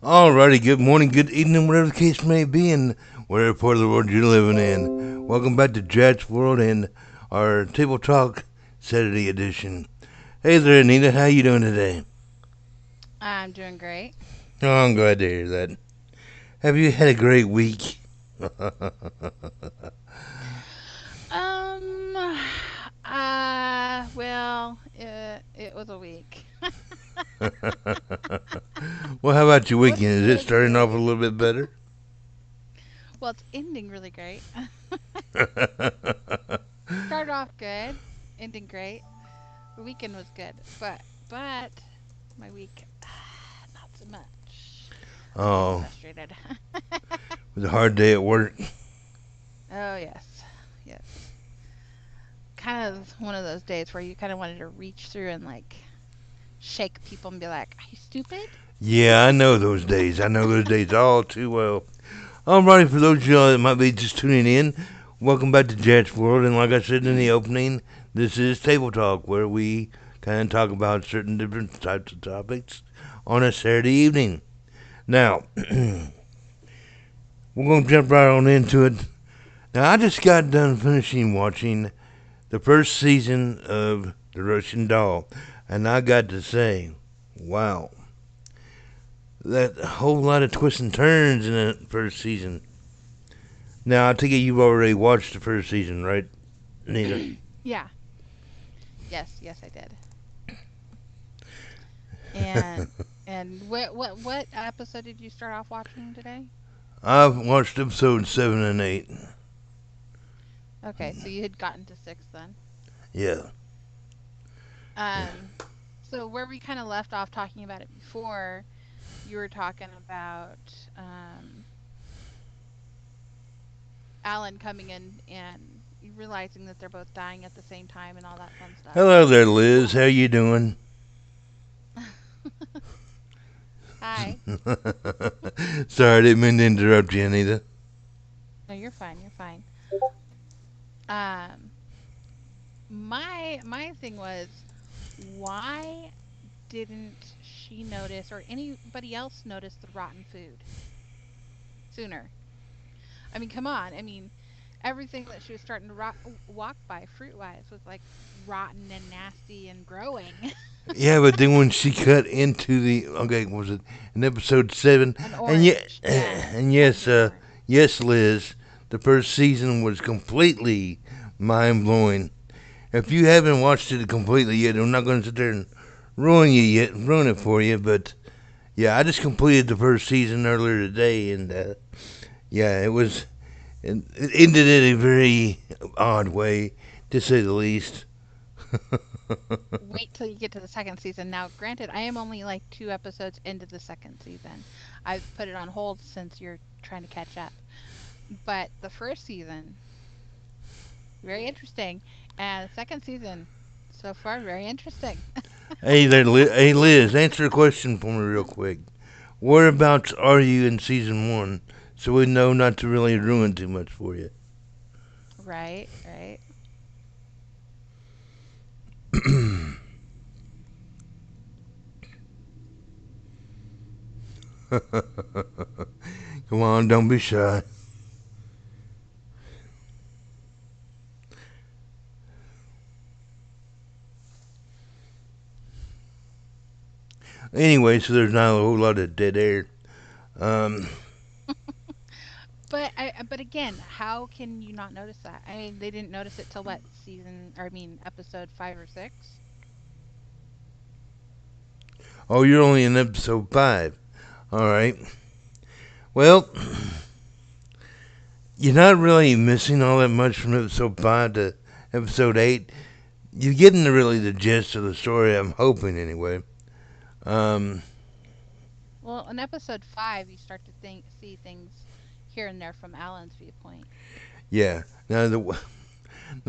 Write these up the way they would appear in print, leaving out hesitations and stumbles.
Alrighty, good morning, good evening, whatever the case may be, and whatever part of the world you're living in. Welcome back to Jack's World and our Table Talk Saturday edition. Hey there, Anita, how you doing today? I'm doing great. Oh, I'm glad to hear that. Have you had a great week? Um, it was a week. Well, how about your What's weekend? Is it good starting off a today? little bit better? Well, it's ending really great. Started off good, ending great. The weekend was good, but my week not so much. I'm getting Oh, frustrated. it was a hard day at work. Oh yes, yes. Kind of one of those days where you kind of wanted to reach through and like shake people and be like, "Are you stupid?" Yeah, I know those days. I know those days all too well. Alrighty, for those of y'all that might be just tuning in, welcome back to Jack's World. And like I said in the opening, this is Table Talk, where we kind of talk about certain different types of topics on a Saturday evening. Now, we're going to jump right on into it. Now, I just got done finishing watching the first season of The Russian Doll, and I got to say, wow, that whole lot of twists and turns in that first season. Now, I take it you've already watched the first season, right, Nita? Yeah. Yes, I did. And what episode did you start off watching today? I've watched episodes 7 and 8. Okay, so you had gotten to six then. Yeah. Um, so where we kind of left off talking about it before, you were talking about Alan coming in and realizing that they're both dying at the same time and all that fun stuff. Hello there, Liz. How you doing? Hi. Sorry, I didn't mean to interrupt you, Anita. No, you're fine. You're fine. Um, my thing was, why didn't she notice or anybody else notice the rotten food sooner? I mean, come on. I mean, everything that she was starting to walk by fruit wise was like rotten and nasty and growing. Yeah, but then when she cut into the okay, was it in episode 7? An And yeah, orange. Yeah. and Cut yes, into an orange. yes, Liz, the first season was completely mind blowing. If you haven't watched it completely yet, I'm not going to sit there and ruin it for you. But yeah, I just completed the first season earlier today, and yeah, it ended in a very odd way, to say the least. Wait till you get to the second season. Now, granted, I am only like two episodes into the second season. I've put it on hold since you're trying to catch up. But the first season, very interesting. And the second season, so far, very interesting. Hey there, hey Liz, answer a question for me real quick. Whereabouts are you in season 1, so we know not to really ruin too much for you? Right, right. Come on, don't be shy. Anyway, so there's not a whole lot of dead air. Um, But again, how can you not notice that? I mean, they didn't notice it till what season, or I mean, episode 5 or 6. oh, you're only in episode 5. All right. Well, you're not really missing all that much from episode 5 to episode 8. You're getting really the gist of the story, I'm hoping, anyway. Um, Well, in episode 5, you start to see things here and there from Alan's viewpoint. yeah. Now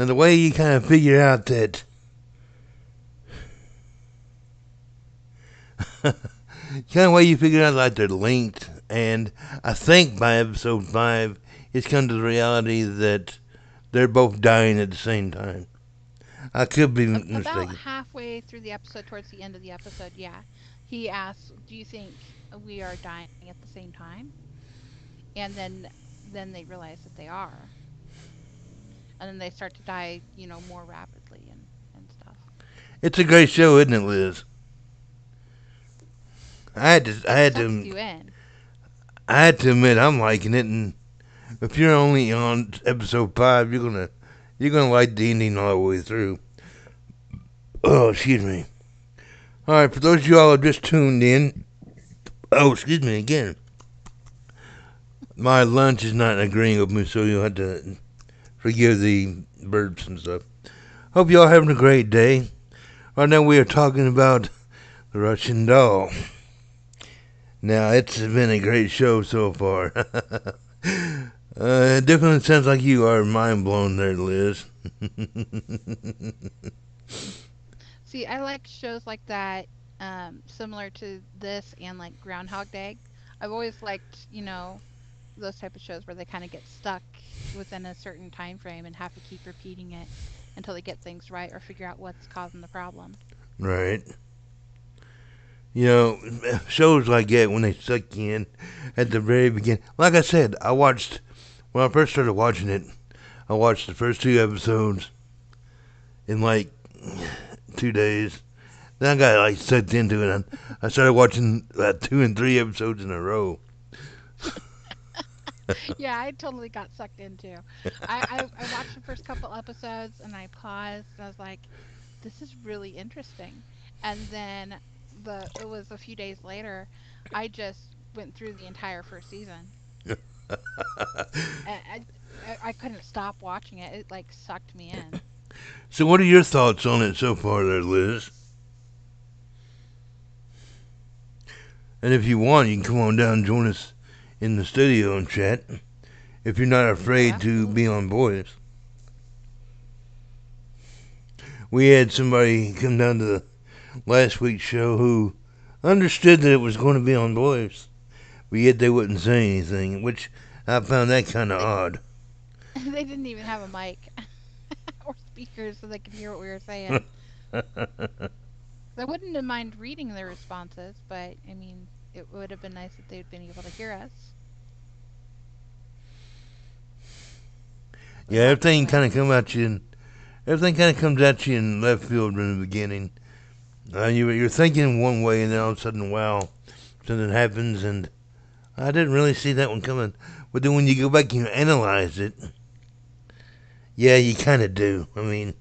the way you kind of figure out that kind of way you figure out like they're linked, and I think by episode 5, it's come to the reality that they're both dying at the same time. I could be About mistaken. halfway through the episode, towards the end of the episode, yeah, He asks, "Do you think we are dying at the same time?" And then they realize that they are, and then they start to die, more rapidly and stuff. It's a great show, isn't it, Liz? I had to, I It had sucks to, you in. I had to admit I'm liking it. And if you're only on episode 5, you're gonna like the ending all the way through. Oh, excuse me. All right, for those of y'all who just tuned in, oh, excuse me again. My lunch is not agreeing with me, so you'll have to forgive the burps and stuff. Hope y'all having a great day. Right now we are talking about the Russian Doll. Now it's been a great show so far. It definitely sounds like you are mind blown there, Liz. See, I like shows like that, similar to this and like Groundhog Day. I've always liked, those type of shows where they kind of get stuck within a certain time frame and have to keep repeating it until they get things right or figure out what's causing the problem. Right. You know, shows like that when they suck you in at the very beginning. Like I said, when I first started watching it, I watched the first 2 episodes in like 2 days. Then I got like sucked into it. And I started watching 2 and 3 episodes in a row. Yeah, I totally got sucked into. I watched the first couple episodes and I paused and I was like, this is really interesting. And then it was a few days later, I just went through the entire first season. I couldn't stop watching it. It like sucked me in. So, what are your thoughts on it so far, there, Liz? And if you want, you can come on down and join us in the studio and chat. If you're not Oh, afraid to be absolutely. on voice, we had somebody come down to the last week's show who understood that it was going to be on voice, but yet they wouldn't say anything, which I found that kind of They odd. they didn't even have a mic or speakers so they could hear what we were saying. I wouldn't have mind reading their responses, but I mean, it would have been nice if they'd been able to hear us Yeah, with what we're everything kind of saying. come at you, and everything kind of comes at you in left field in the beginning. You're thinking one way, and then all of a sudden, wow, something happens, and I didn't really see that one coming. But then when you go back and you analyze it, yeah, you kind of do. I mean,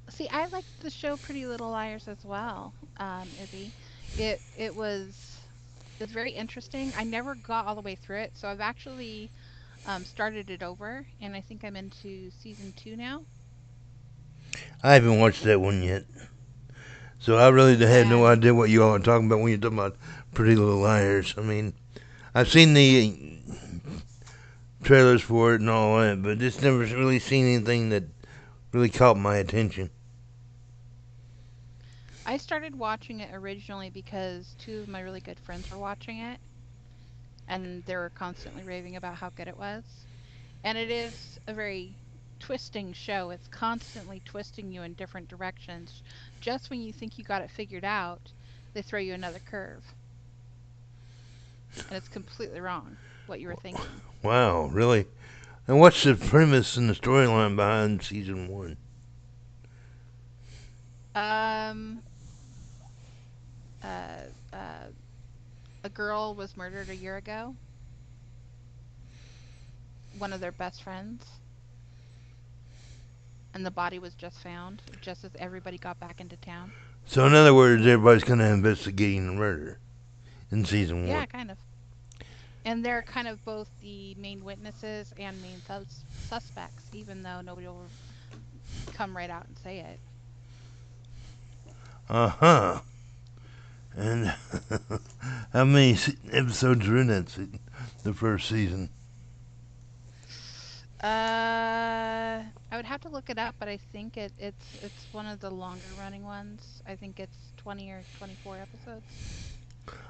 See, I liked the show Pretty Little Liars as well, Izzy. It was very interesting. I never got all the way through it, so I've actually started it over, and I think I'm into season 2 now. I haven't watched that one yet, so I really had no And idea what you all are talking about when you're talking about Pretty Little Liars. I mean, I've seen the trailers for it and all that, but just never really seen anything that really caught my attention. I started watching it originally because two of my really good friends were watching it, and they were constantly raving about how good it was. And it is a very twisting show. It's constantly twisting you in different directions. Just when you think you got it figured out, they throw you another curve, and it's completely wrong what you were thinking. Wow, really? And what's the premise and the storyline behind season one? Um, uh, uh, a girl was murdered a year ago, one of their best friends, and the body was just found just as everybody got back into town. So, in other words, everybody's kind of investigating the murder in season one. Yeah, kind of. And they're kind of both the main witnesses and main suspects, even though nobody will come right out and say it. Uh huh. And how many episodes are in the first season? I would have to look it up, but I think it's one of the longer running ones. I think it's 20 or 24 episodes.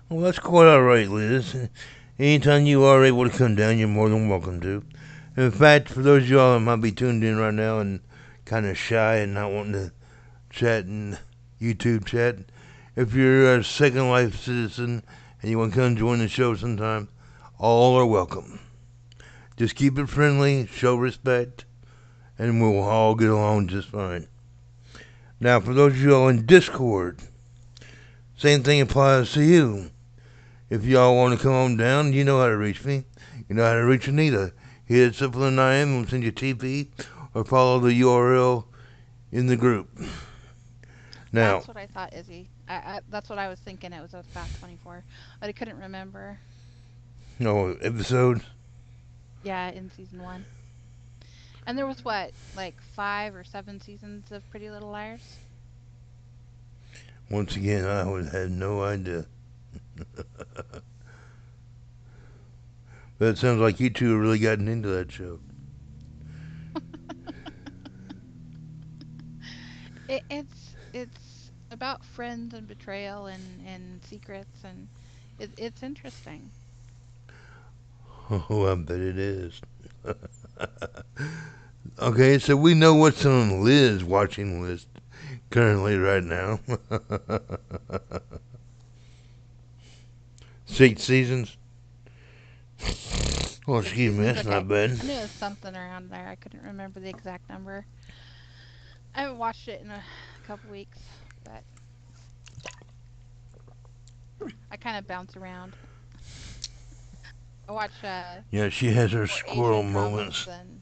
Well, that's quite all right, Liz. Anytime you are able to come down, you're more than welcome to. In fact, for those of y'all that might be tuned in right now and kind of shy and not wanting to chat in YouTube chat, If you're a Second Life citizen and you want to come join the show sometime, all are welcome. Just keep it friendly, show respect, and we'll all get along just fine. Now, for those of you all in Discord, same thing applies to you. If y'all want to come on down, you know how to reach me. You know how to reach Anita. Hit us up on the 9M and we'll send you TP or follow the URL in the group. Now, That's what I thought, Izzy. That's what I was thinking. It was about 24, but I couldn't remember. no episodes. Yeah, in season one. And there was what, like 5 or 7 seasons of Pretty Little Liars? Once again, I would have no idea. But it sounds like you two have really gotten into that show. It's about friends and betrayal and secrets, and it's interesting. Oh, I bet it is. Okay, so we know what's on Liz's watching list currently right now. 6 seasons. Oh, Six excuse me, seasons. that's Okay, not bad. I knew it was something around there. I couldn't remember the exact number. I haven't watched it in a couple weeks, but I kind of bounce around. I watch Yeah, she has her more squirrel Asian dramas moments. than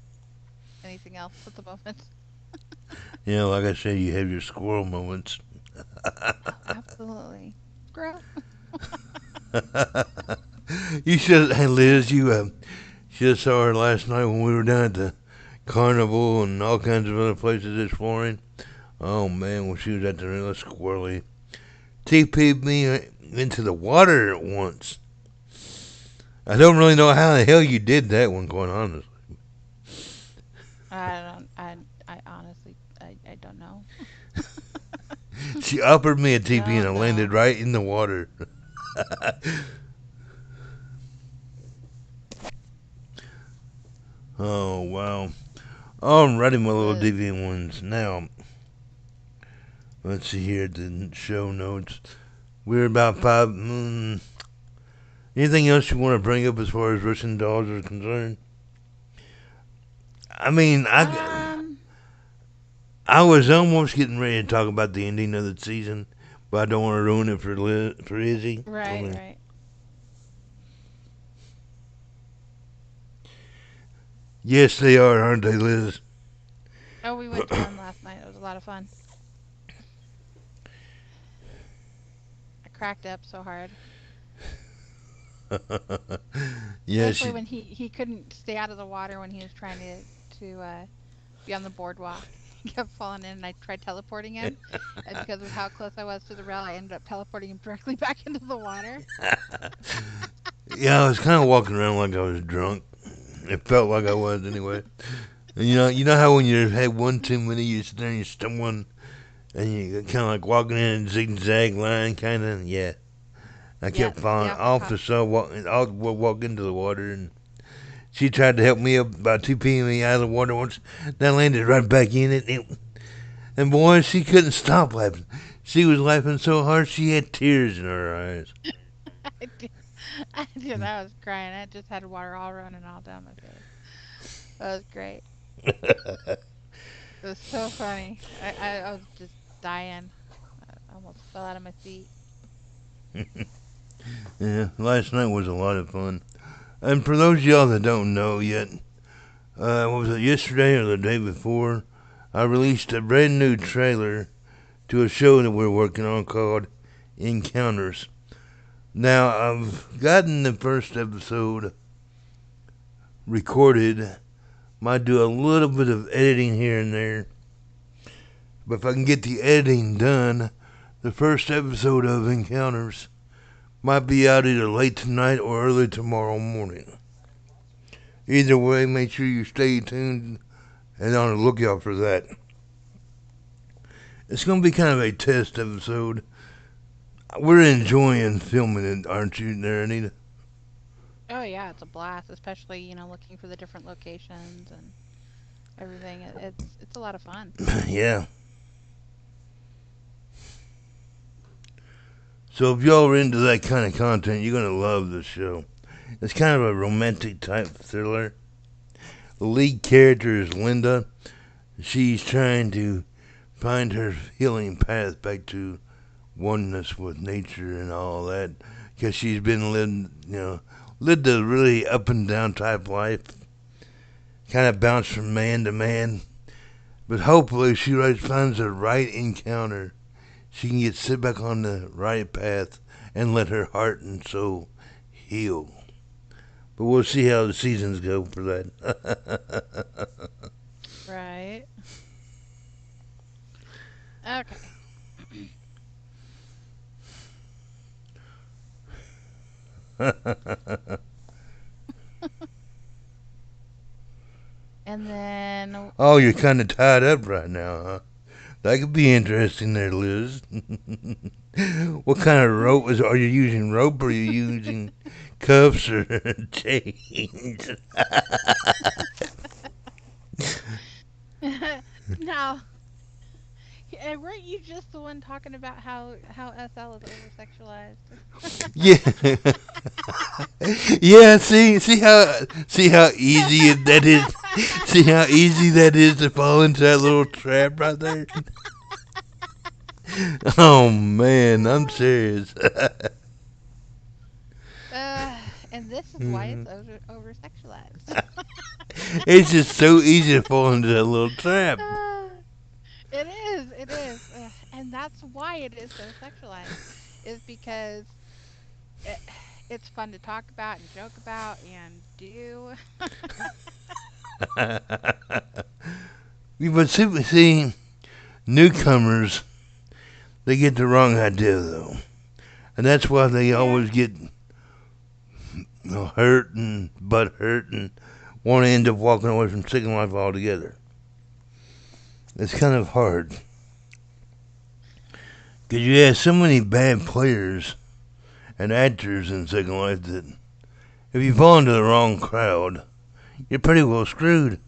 anything else at the moment. Yeah, like I said, you have your squirrel moments. Oh, absolutely. Squirrel. You should, hey Liz, you should have saw her last night when we were down at the carnival and all kinds of other places exploring. Oh man, when she was at the real squirrely, TP'd me into the water at once. I don't really know how the hell you did that one, quite honest. I don't. I honestly. I don't know. She offered me a TP and I Don't landed know. right in the water. Oh wow. Alrighty, my little Liz. deviant ones. Now, let's see here the show notes. We're about five. Anything else you want to bring up as far as Russian dolls are concerned? I mean, Um. I was almost getting ready to talk about the ending of the season, but I don't want to ruin it for Izzy. I Right. mean, Right. yes, they are, aren't they, Liz? Oh, we went to one last night. It was a lot of fun. I cracked up so hard, Yeah, especially she. when he couldn't stay out of the water when he was trying to be on the boardwalk. He kept falling in, and I tried teleporting him, and because of how close I was to the rail, I ended up teleporting him directly back into the water. Yeah, I was kind of walking around like I was drunk. It felt like I was anyway. And you know how when you had one too many, you sit there and you're stumbling, and you kind of like walking in a zigzag line, kind of. Yeah, I kept Yep. falling Yep. I off caught. the side, walk into the water, and she tried to help me up by 2 me out of the water once. Then I landed right back in it. And boy, she couldn't stop laughing. She was laughing so hard she had tears in her eyes. I did. I did. I was crying. I just had water all running all down my face. That was great. It was so funny. I was just dying. I almost fell out of my seat. Yeah, last night was a lot of fun. And for those of y'all that don't know yet, what was it, yesterday or the day before, I released a brand new trailer to a show that we're working on called Encounters. Now, I've gotten the first episode recorded. Might do a little bit of editing here and there. But if I can get the editing done, the first episode of Encounters might be out either late tonight or early tomorrow morning. Either way, make sure you stay tuned and on the lookout for that. It's going to be kind of a test episode. We're enjoying filming it, aren't you, there, Anita? Oh yeah, it's a blast, especially looking for the different locations and everything. It's a lot of fun. Yeah. So if y'all are into that kind of content, you're gonna love this show. It's kind of a romantic type thriller. The lead character is Linda. She's trying to find her healing path back to oneness with nature and all that, because she's been lived a really up and down type life, kind of bounced from man to man. But hopefully, she finds the right encounter. She can get sit back on the right path and let her heart and soul heal. But we'll see how the seasons go for that. Right. Okay. And then Oh, you're kind of tied up right now, huh? That could be interesting there, Liz. What kind of rope are you using? Rope or are you using cuffs or chains? now, weren't you just the one talking about how SL is over sexualized? Yeah, yeah. See how easy that is. See how easy that is to fall into that little trap right there. Oh man, I'm serious. Uh, and this is why it's over sexualized. It's just so easy to fall into that little trap. It is, it is, and that's why it is so sexualized, is because it, it's fun to talk about and joke about and do. But see, newcomers, they get the wrong idea though, and that's why they Yeah, always get hurt and butt hurt and want to end up walking away from Second Life altogether. It's kind of hard because you have so many bad players and actors in Second Life that if you fall into the wrong crowd, you're pretty well screwed.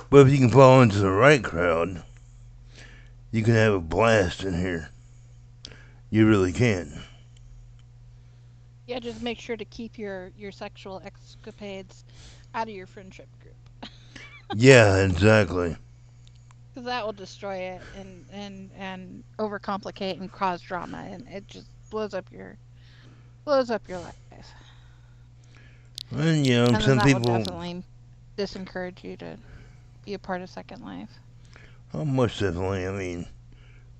But if you can fall into the right crowd, you can have a blast in here. You really can. yeah. Just make sure to keep your sexual escapades out of your friendship group, Yeah, exactly. because that will destroy it and overcomplicate and cause drama, and it just blows up your life, And and then some that will people, definitely disencourage you to be a part of Second Life. most definitely. I mean,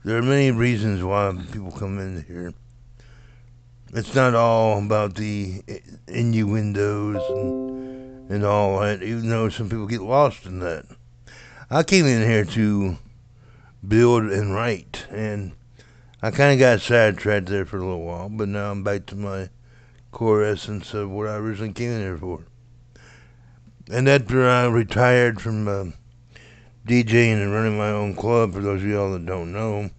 there are many reasons why people come in here. It's not all about the innuendos and all that, even though some people get lost in that. I came in here to build and write, and I kind of got sidetracked there for a little while, but now I'm back to my core essence of what I originally came in here for. And after I retired from DJing and running my own club, for those of y'all that don't know,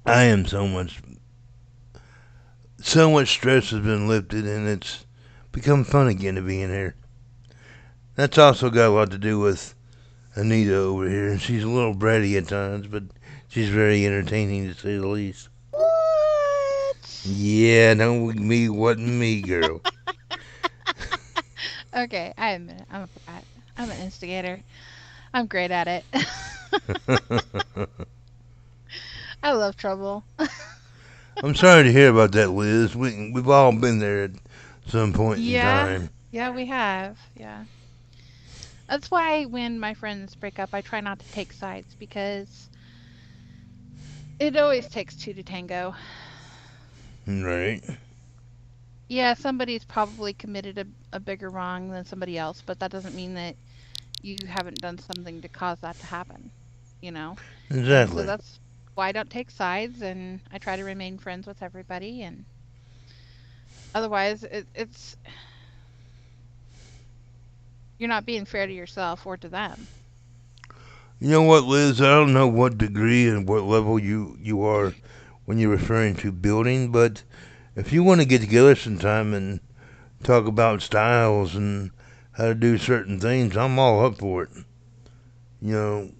I am so much stress has been lifted, and it's become fun again to be in here. That's also got a lot to do with Anita over here. She's a little bratty at times, but she's very entertaining to say the least. What? Yeah, no, me wasn't me, girl. Okay, I admit it. I'm a brat. I'm an instigator. I'm great at it. I love trouble. I'm sorry to hear about that, Liz. We've all been there at some point in Yeah, time. yeah, we have. Yeah. That's why when my friends break up, I try not to take sides because it always takes two to tango. Right. Yeah, somebody's probably committed a bigger wrong than somebody else, but that doesn't mean that you haven't done something to cause that to happen, you know? And so Exactly. that's why I don't take sides and I try to remain friends with everybody. And otherwise, it's you're not being fair to yourself or to them. You know what, Liz? I don't know what degree and what level you are when you're referring to building, but if you want to get together sometime and talk about styles and how to do certain things, I'm all up for it. You know,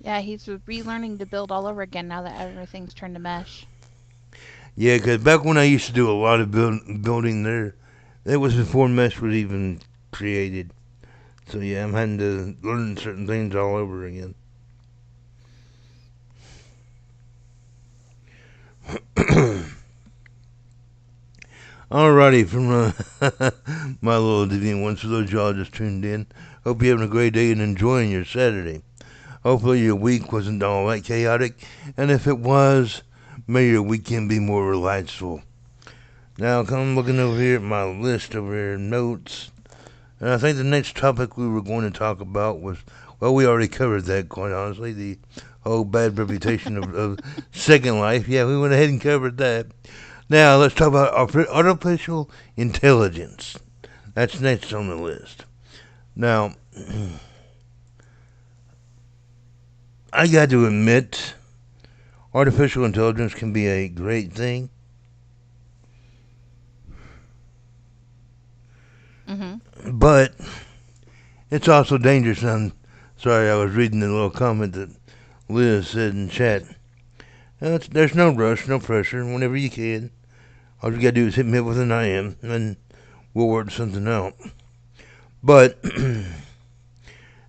Yeah, he's relearning to build all over again now that everything's turned to mesh. Yeah, because back when I used to do a lot of building there, that was before mesh was even created. So yeah, I'm having to learn certain things all over again. Alrighty, from my little TV once for those y'all just tuned in. Hope you're having a great day and enjoying your Saturday. Hopefully your week wasn't all that chaotic, and if it was, may your weekend be more relaxful. Now, come looking over here at my list over here, notes, and I think the next topic we were going to talk about was, well, we already covered that, quite honestly, the whole bad reputation of Second Life. Yeah, we went ahead and covered that. Now, let's talk about artificial intelligence. That's next on the list. Now, I got to admit, artificial intelligence can be a great thing, Mm-hmm. but it's also dangerous. I'm sorry, I was reading the little comment that Liz said in chat. There's no rush, no pressure. Whenever you can, all you gotta do is hit me up with an IM, and we'll work something out. But the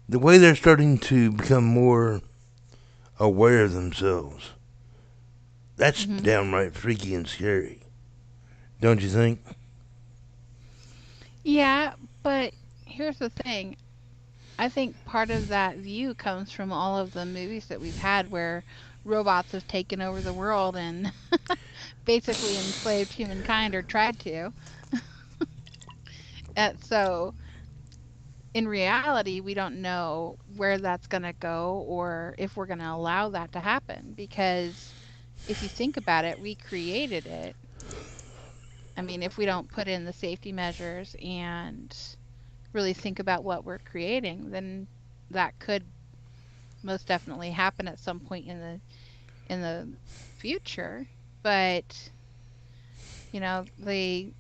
way they're starting to become more aware of themselves, that's Mm-hmm. downright freaky and scary. Don't you think? Yeah, but here's the thing. I think part of that view comes from all of the movies that we've had where robots have taken over the world and basically enslaved humankind or tried to. So, in reality, we don't know where that's going to go or if we're going to allow that to happen because if you think about it, we created it. I mean, if we don't put in the safety measures and really think about what we're creating, then that could most definitely happen at some point in the future. But, they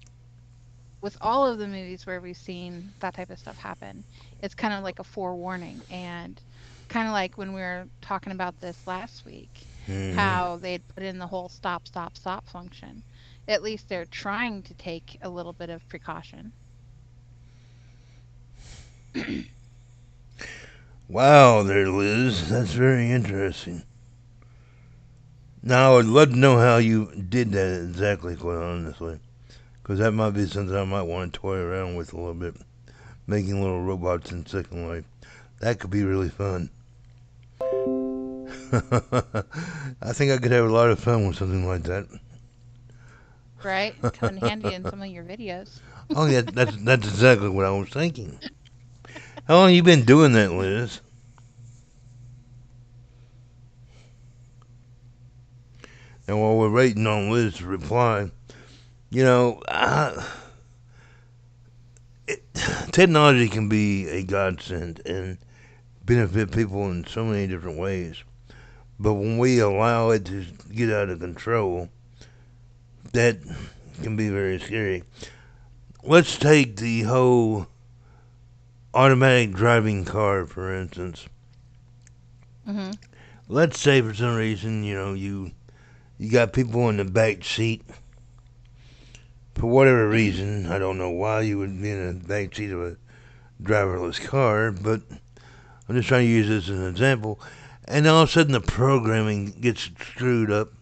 with all of the movies where we've seen that type of stuff happen, it's kind of like a forewarning. And kind of like when we were talking about this last week, Mm-hmm. how they'd put in the whole stop, stop, stop function. At least they're trying to take a little bit of precaution. Wow, there, Liz. That's very interesting. Now, I would love to know how you did that exactly, quite honestly. Because that might be something I might want to toy around with a little bit. Making little robots in Second Life. That could be really fun. I think I could have a lot of fun with something like that. Right? Come in handy in some of your videos. Oh, yeah, that's exactly what I was thinking. How long you been doing that, Liz? And while we're waiting on Liz to reply, you know, it, technology can be a godsend and benefit people in so many different ways. But when we allow it to get out of control, that can be very scary. Let's take the whole automatic driving car, for instance. Mhm. Let's say for some reason, you got people in the back seat. For whatever reason, I don't know why you would be in the back seat of a driverless car, but I'm just trying to use this as an example. And all of a sudden, the programming gets screwed up,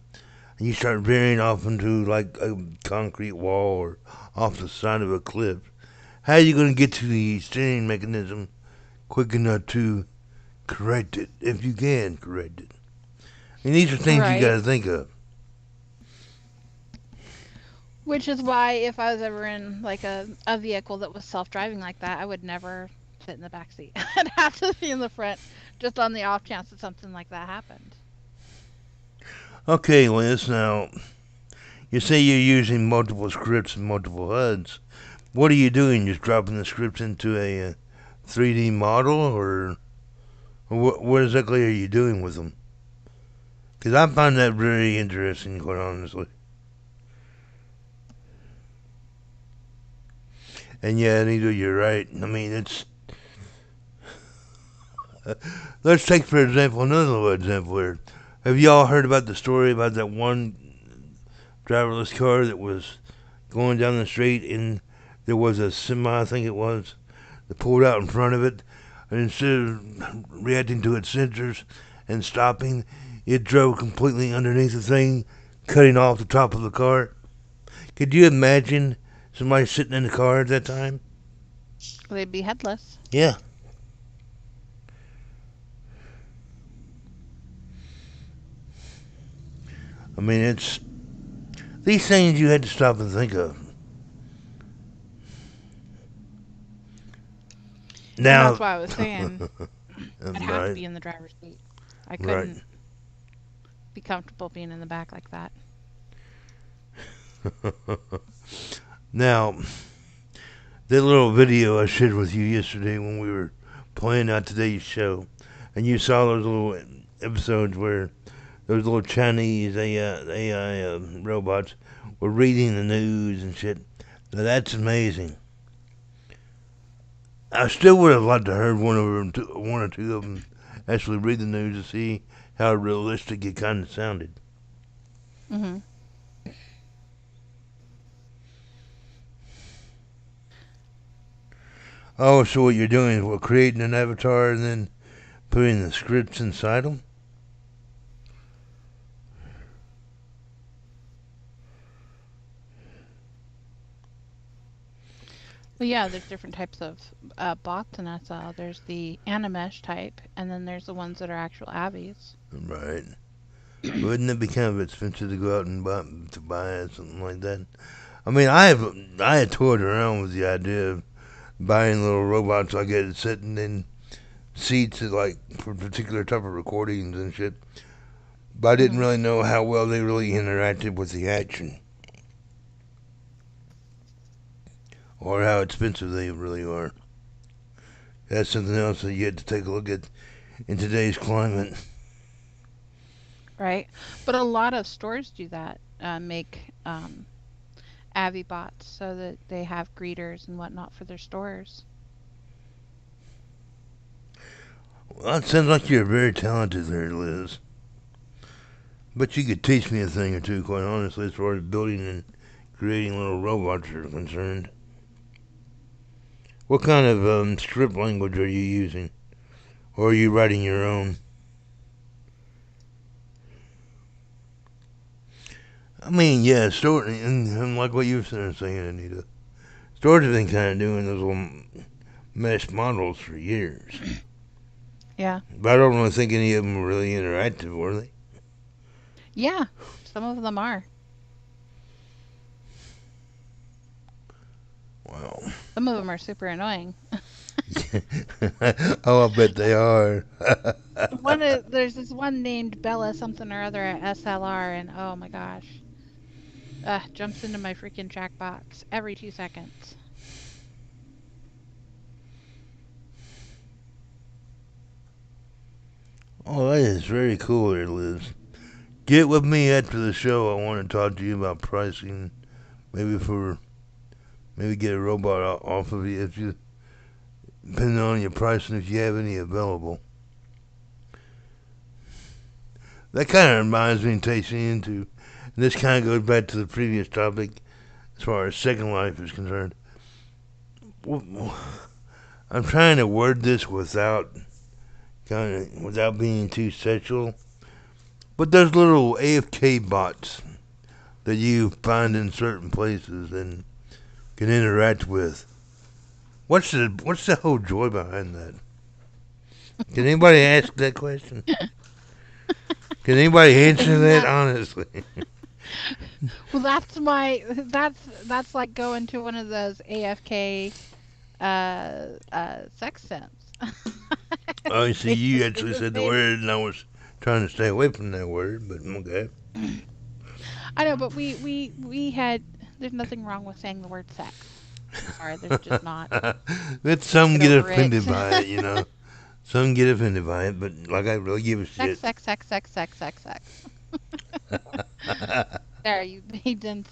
and you start veering off into like a concrete wall or off the side of a cliff. How are you going to get to the steering mechanism quick enough to correct it, if you can correct it? And these are things you got Right. to think of. Which is why if I was ever in like a vehicle that was self-driving like that, I would never sit in the back seat. I'd have to be in the front just on the off chance that something like that happened. Okay, Liz, now, you say you're using multiple scripts and multiple HUDs. What are you doing? Just dropping the scripts into a 3D model, or what exactly are you doing with them? Because I find that very interesting, quite honestly. And yeah, Anita, you're right. I mean, Let's take, for example, another little example here. Have y'all heard about the story about that one driverless car that was going down the street and there was a semi, I think it was, that pulled out in front of it, and instead of reacting to its sensors and stopping, it drove completely underneath the thing, cutting off the top of the car? Could you imagine somebody sitting in the car at that time? They'd be headless. Yeah. I mean, it's these things you had to stop and think of. And that's Now, why I was saying I'd have to right, be in the driver's seat. I right. couldn't be comfortable being in the back like that. Now, that little video I shared with you yesterday when we were playing out today's show, and you saw those little episodes where those little Chinese AI robots were reading the news and shit. Now that's amazing. I still would have liked to heard one or two of them actually read the news to see how realistic it kind of sounded. Hmm. Oh, so what you're doing is creating an avatar and then putting the scripts inside them? Well, yeah, there's different types of bots in SL. There's the Animesh type, and then there's the ones that are actual Avies. Right. Wouldn't it be kind of expensive to go out and buy something like that? I mean, I had toyed around with the idea of buying little robots like that sitting in seats like for particular type of recordings and shit. But I didn't Hmm. really know how well they really interacted with the action or how expensive they really are. That's something else that you had to take a look at in today's climate. Right? But a lot of stores do that, make Avi bots so that they have greeters and whatnot for their stores. Well, it sounds like you're very talented there, Liz. But you could teach me a thing or two, quite honestly, as far as building and creating little robots are concerned. What kind of script language are you using? Or are you writing your own? I mean, yeah, store and like what you were saying, Anita. Stores have been kind of doing those little mesh models for years. Yeah. But I don't really think any of them were really interactive, were they? Yeah. Some of them are. Wow. Some of them are super annoying. Oh, I bet they are. There's this one named Bella something or other at SLR, and oh my gosh, jumps into my freaking chat box every 2 seconds. Oh, that is very cool there, Liz. Get with me after the show. I want to talk to you about pricing. Maybe for maybe get a robot off of you if you depending on your price and if you have any available. That kind of reminds me and takes me into, and this kind of goes back to the previous topic as far as Second Life is concerned. I'm trying to word this without being too sexual, but there's little AFK bots that you find in certain places and can interact with. What's the whole joy behind that? Can anybody ask that question? Can anybody answer Isn't that that honestly? well? That's like going to one of those AFK sex sims. Oh, you see, you Basically, actually the said the same. word, and I was trying to stay away from that word, but okay. I know, but we had. There's nothing wrong with saying the word sex. I'm sorry, there's just not. Let some Get get over it. offended by it, you know. Some get offended by it, but like I really give a Sex, shit. sex, sex, sex, sex, sex, sex. There, you didn't.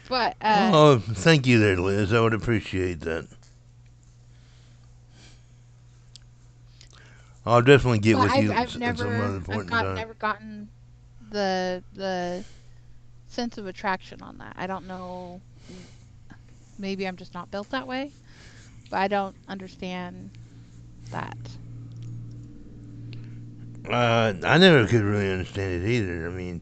But Oh, thank you there, Liz. I would appreciate that. I'll definitely get but with I've you I've at some never other I've point in got time. never gotten the sense of attraction on that. I don't know. Maybe I'm just not built that way, but I don't understand that. I never could really understand it either. I mean,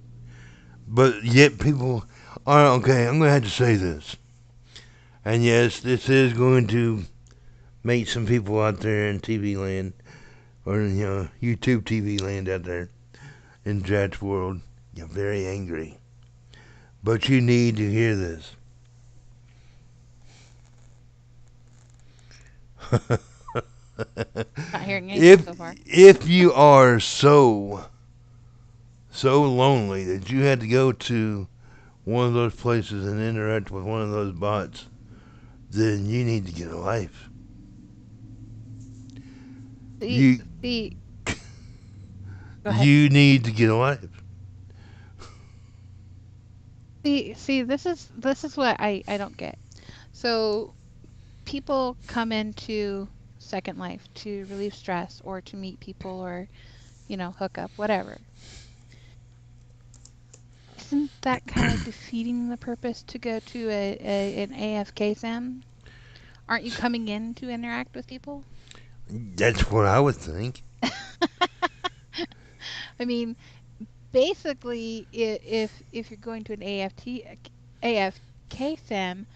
but yet people are okay. I'm going to have to say this, and yes, this is going to make some people out there in TV land or YouTube TV land out there in Jat's world very angry. But you need to hear this. Not hearing anything if so far. if you are so lonely that you had to go to one of those places and interact with one of those bots, then you need to get a life. See, You see, go ahead. you need to get a life. See, this is what I don't get. So people come into Second Life to relieve stress or to meet people or, hook up, whatever. Isn't that kind of defeating the purpose to go to an AFK sim? Aren't you coming in to interact with people? That's what I would think. I mean, basically, if you're going to an AFK sim,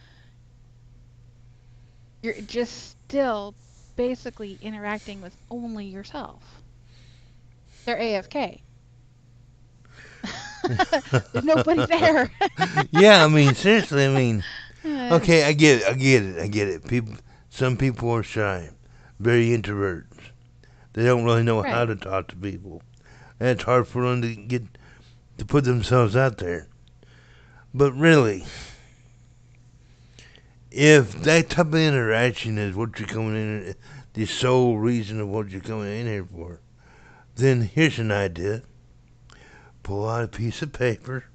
you're just still basically interacting with only yourself. They're AFK. There's nobody there. Yeah, I mean seriously. I mean, Uh, okay, I get it. I get it. I get it. Some people are shy, very introverts. They don't really know how right. to talk to people. And it's hard for them to put themselves out there. But really, if that type of interaction is what you're coming in, the sole reason of what you're coming in here for, then here's an idea: pull out a piece of paper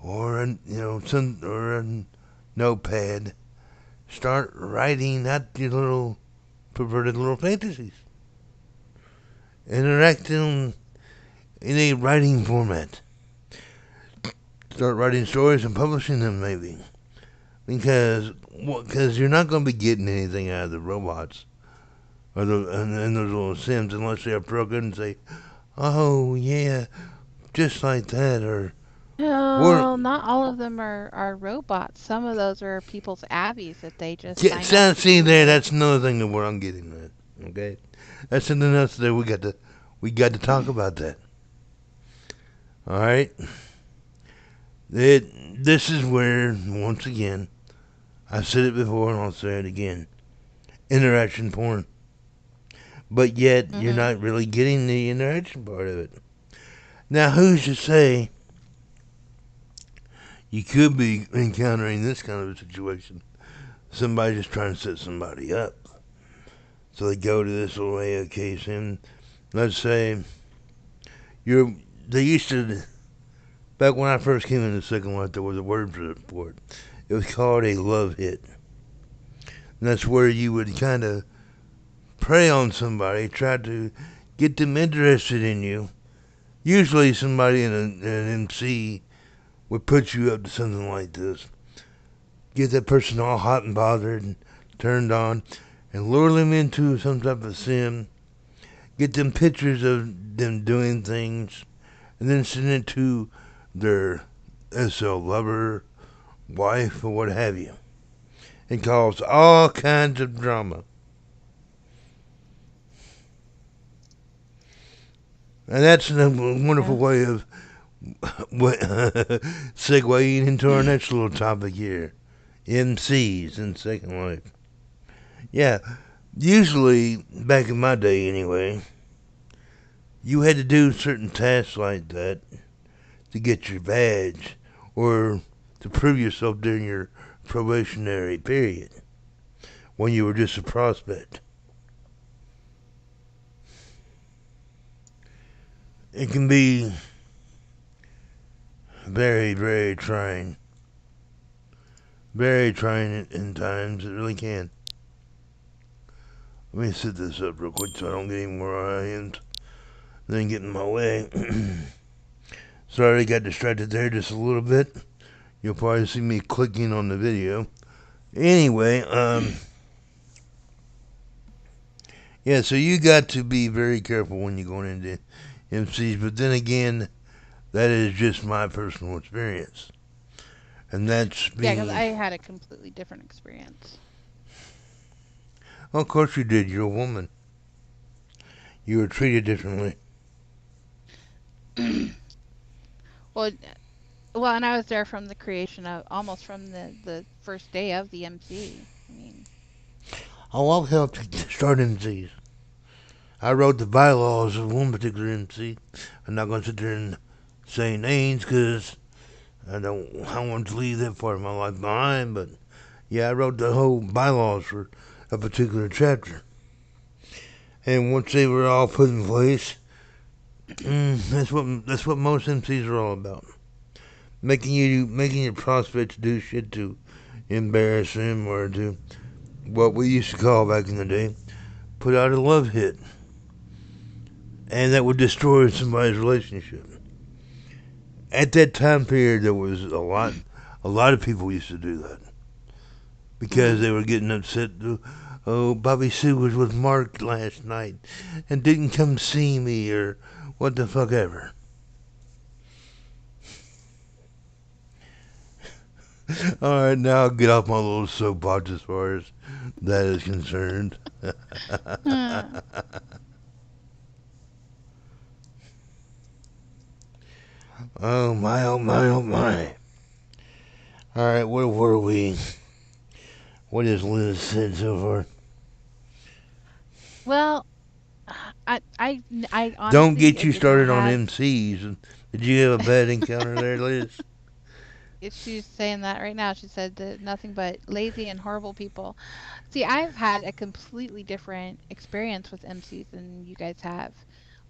or a notepad. Start writing out your little perverted little fantasies. Interact in a writing format. Start writing stories and publishing them, maybe. Because you're not going to be getting anything out of the robots and those little sims unless they approach and say, "Oh yeah, just like that," or "We're No, not all of them are robots. Some of those are people's abbies that they just yeah." sign up to See be there, their. that's another thing that where I'm getting at. Okay, that's something else that we got to talk about that. All right, this is where once again I've said it before and I'll say it again. Interaction porn, but yet you're Mm-hmm. not really getting the interaction part of it. Now, who's to say you could be encountering this kind of a situation? Somebody just trying to set somebody up. So they go to this little AOK sim. Let's say you're. They used to back when I first came into Second Life. There was a word for it. It was called a love hit. And that's where you would kind of prey on somebody, try to get them interested in you. Usually, somebody in an MC would put you up to something like this. Get that person all hot and bothered and turned on, and lure them into some type of sim. Get them pictures of them doing things, and then send it to their SL lover, wife, or what have you. It causes all kinds of drama. And that's a wonderful Yeah. way of segueing into our next little topic here. MCs in Second Life. Yeah, usually, back in my day anyway, you had to do certain tasks like that to get your badge or to prove yourself during your probationary period when you were just a prospect. It can be very, very trying Very trying in times. It really can. Let me set this up real quick so I don't get any more ions. Then get in my way. Sorry I got distracted there just a little bit. You'll probably see me clicking on the video. Anyway, yeah, so you got to be very careful when you're going into MCs, but then again, that is just my personal experience. And that's Yeah, because being, I had a completely different experience. well, of course you did, you're a woman. You were treated differently. well, well, and I was there from the creation of almost from the first day of the MC. I mean, Oh, I'll help you start MCs. I wrote the bylaws of one particular MC. I'm not going to sit there and say names because I want to leave that part of my life behind, but yeah, I wrote the whole bylaws for a particular chapter. And once they were all put in place, that's what most MCs are all about. Making your prospects do shit to embarrass them or to what we used to call back in the day, put out a love hit, and that would destroy somebody's relationship. At that time period, there was a lot of people used to do that because mm. they were getting upset. Oh, Bobby Sue was with Mark last night and didn't come see me, or what the fuck ever. All right, now I'll get off my little soapbox as far as that is concerned. Oh my, oh my, oh my. All right, where were we? What has Liz said so far? Well, I Don't honestly get I you did not started on have. MCs. Did you have a bad encounter there, Liz? She's saying that right now. She said that nothing but lazy and horrible people. See, I've had a completely different experience with MCs than you guys have.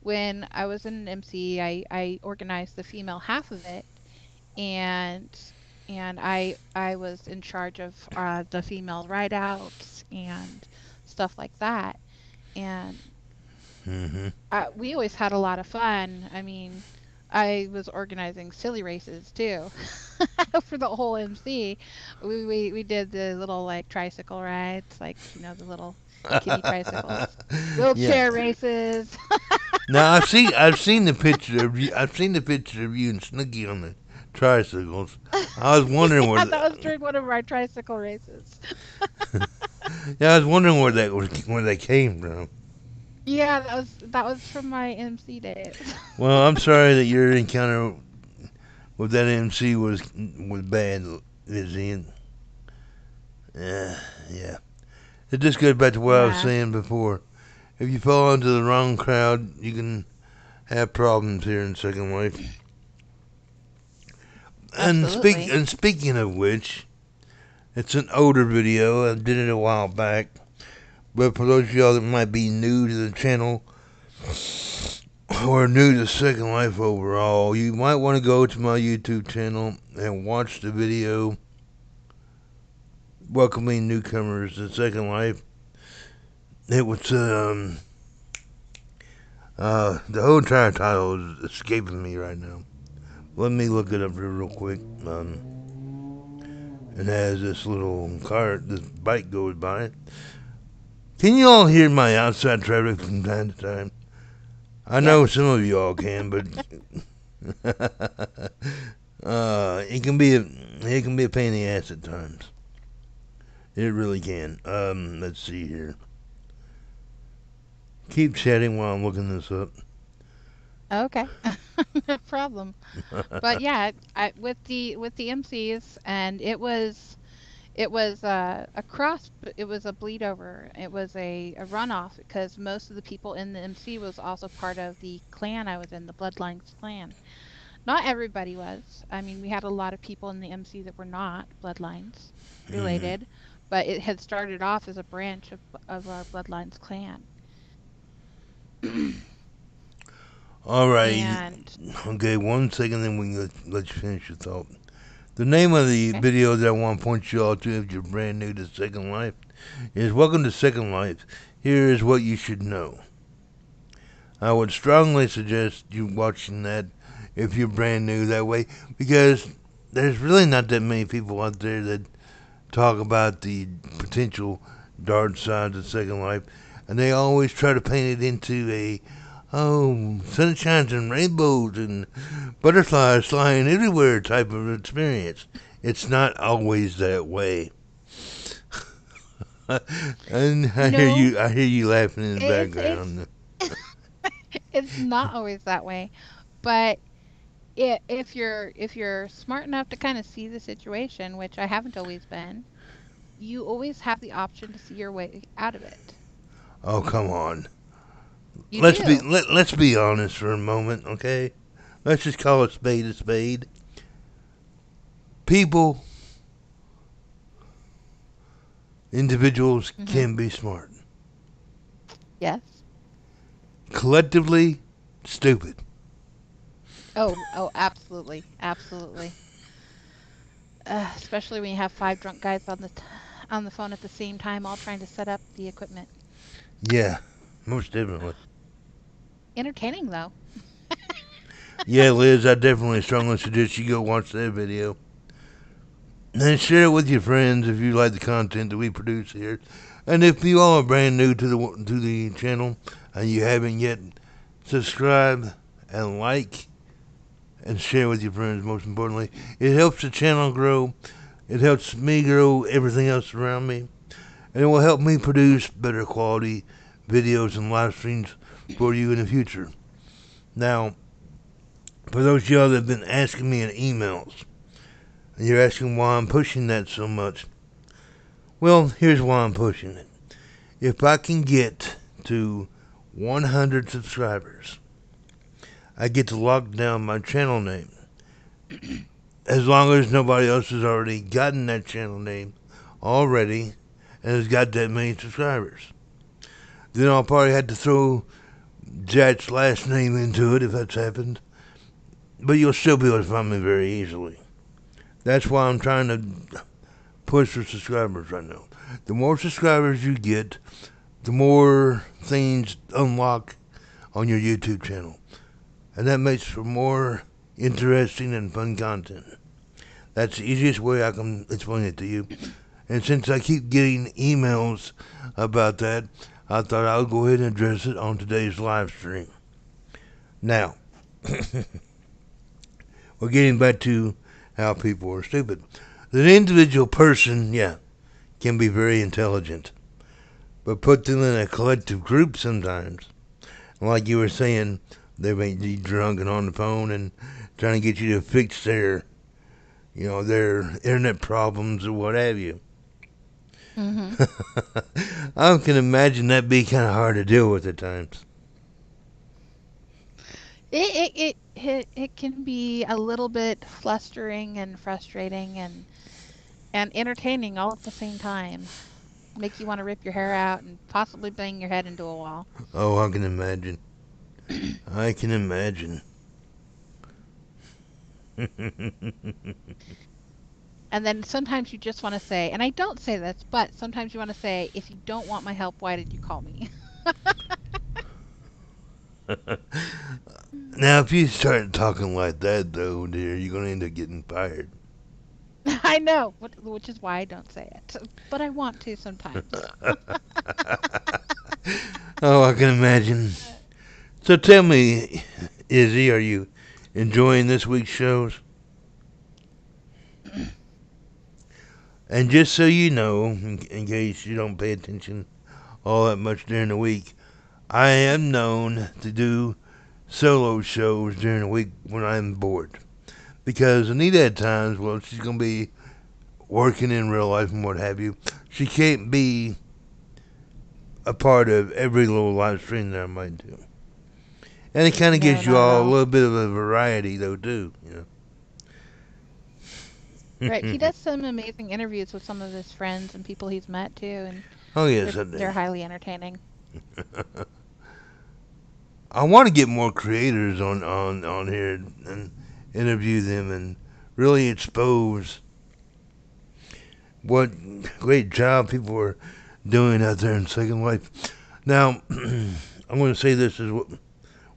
When I was in an MC, I organized the female half of it, and I was in charge of the female ride outs and stuff like that. And Mm-hmm. we always had a lot of fun. I mean, I was organizing silly races too for the whole MC. We did the little like tricycle rides, like the little kiddie tricycles, Yeah. wheelchair races. Now I've seen the picture of you. I've seen the picture of you and Snooky on the tricycles. I was wondering where. Yeah, that was during one of our tricycle races. Yeah, I was wondering where they came from. Yeah, that was from my MC days. Well, I'm sorry that your encounter with that MC was bad, Lizzie. Yeah, yeah. It just goes back to what I was Yeah, saying before. If you fall into the wrong crowd, you can have problems here in Second Life. And absolutely. speaking of which, it's an older video. I did it a while back. But for those of y'all that might be new to the channel or new to Second Life overall, you might want to go to my YouTube channel and watch the video welcoming newcomers to Second Life. It was the whole entire title is escaping me right now. Let me look it up here real quick. It has this little cart, this bike goes by. Can you all hear my outside traffic from time to time? I know Yes, some of you all can, but it can be a pain in the ass at times. It really can. Let's see here. Keep chatting while I'm looking this up. okay, no problem. But yeah, with the MCs, and it was a cross, but it was a bleed over. It was a runoff because most of the people in the MC was also part of the clan I was in, the Bloodlines clan. Not everybody was. I mean, we had a lot of people in the MC that were not Bloodlines Hmm. related, but it had started off as a branch of our Bloodlines clan. All right. And Okay, 1 second, then we can let you finish your thought. The name of the Okay. video that I want to point you all to if you're brand new to Second Life is Welcome to Second Life. Here is what you should know. I would strongly suggest you watching that if you're brand new that way because there's really not that many people out there that talk about the potential dark sides of Second Life, and they always try to paint it into a sunshines and rainbows and butterflies flying everywhere type of experience. It's not always that way. And No, I hear you laughing in the it's background. it's not always that way. But if you're smart enough to kind of see the situation, which I haven't always been, you always have the option to see your way out of it. Oh, come on. You do. Let's be honest for a moment, okay? Let's just call a spade a spade. People, individuals Hmm. can be smart. Yes. Collectively, stupid. Oh, absolutely, absolutely. Especially when you have five drunk guys on the phone at the same time, all trying to set up the equipment. Yeah, most definitely. Entertaining though. Yeah, Liz, I definitely strongly suggest you go watch that video. And share it with your friends if you like the content that we produce here. And if you all are brand new to the channel and you haven't yet, subscribe and like and share with your friends. Most importantly, it helps the channel grow. It helps me grow everything else around me, and it will help me produce better quality videos and live streams for you in the future. Now, for those of y'all that have been asking me in emails, and you're asking why I'm pushing that so much, well, here's why I'm pushing it. If I can get to 100 subscribers, I get to lock down my channel name. As long as nobody else has already gotten that channel name already and has got that many subscribers. Then I'll probably have to throw Jack's last name into it if that's happened. But you'll still be able to find me very easily. That's why I'm trying to push for subscribers right now. The more subscribers you get, the more things unlock on your YouTube channel. And that makes for more interesting and fun content. That's the easiest way I can explain it to you. And since I keep getting emails about that, I thought I would go ahead and address it on today's live stream. Now, we're getting back to how people are stupid. The individual person, yeah, can be very intelligent, but put them in a collective group sometimes. Like you were saying, they may be drunk and on the phone and trying to get you to fix their internet problems or what have you. Hmm. I can imagine that be kind of hard to deal with at times. It can be a little bit flustering and frustrating and entertaining all at the same time. Make you want to rip your hair out and possibly bang your head into a wall. Oh, I can imagine. I can imagine. And then sometimes you just want to say, and I don't say this, but sometimes you want to say, if you don't want my help, why did you call me? Now, if you start talking like that, though, dear, you're going to end up getting fired. I know, which is why I don't say it, but I want to sometimes. Oh, I can imagine. So tell me, Izzy, are you enjoying this week's shows? And just so you know, in case you don't pay attention all that much during the week, I am known to do solo shows during the week when I'm bored. Because Anita at times, well, she's going to be working in real life and what have you. She can't be a part of every little live stream that I might do. And it kind of No, gives you not at all a all. little bit of a variety, though, too. Right. He does some amazing interviews with some of his friends and people he's met too, and Oh, they're yes, I do. they're highly entertaining. I want to get more creators on here and interview them and really expose what great job people are doing out there in Second Life. Now, I'm going to say this is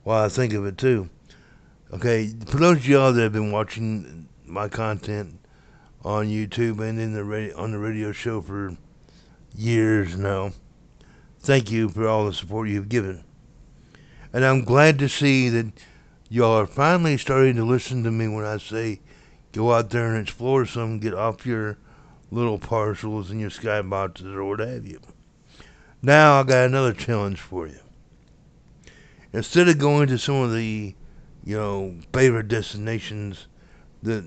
why I think of it too. Okay, for those of y'all that have been watching my content on YouTube and in on the radio show for years now, thank you for all the support you've given. And I'm glad to see that y'all are finally starting to listen to me when I say go out there and explore some, get off your little parcels and your skyboxes or what have you. Now I got another challenge for you. Instead of going to some of the, favorite destinations that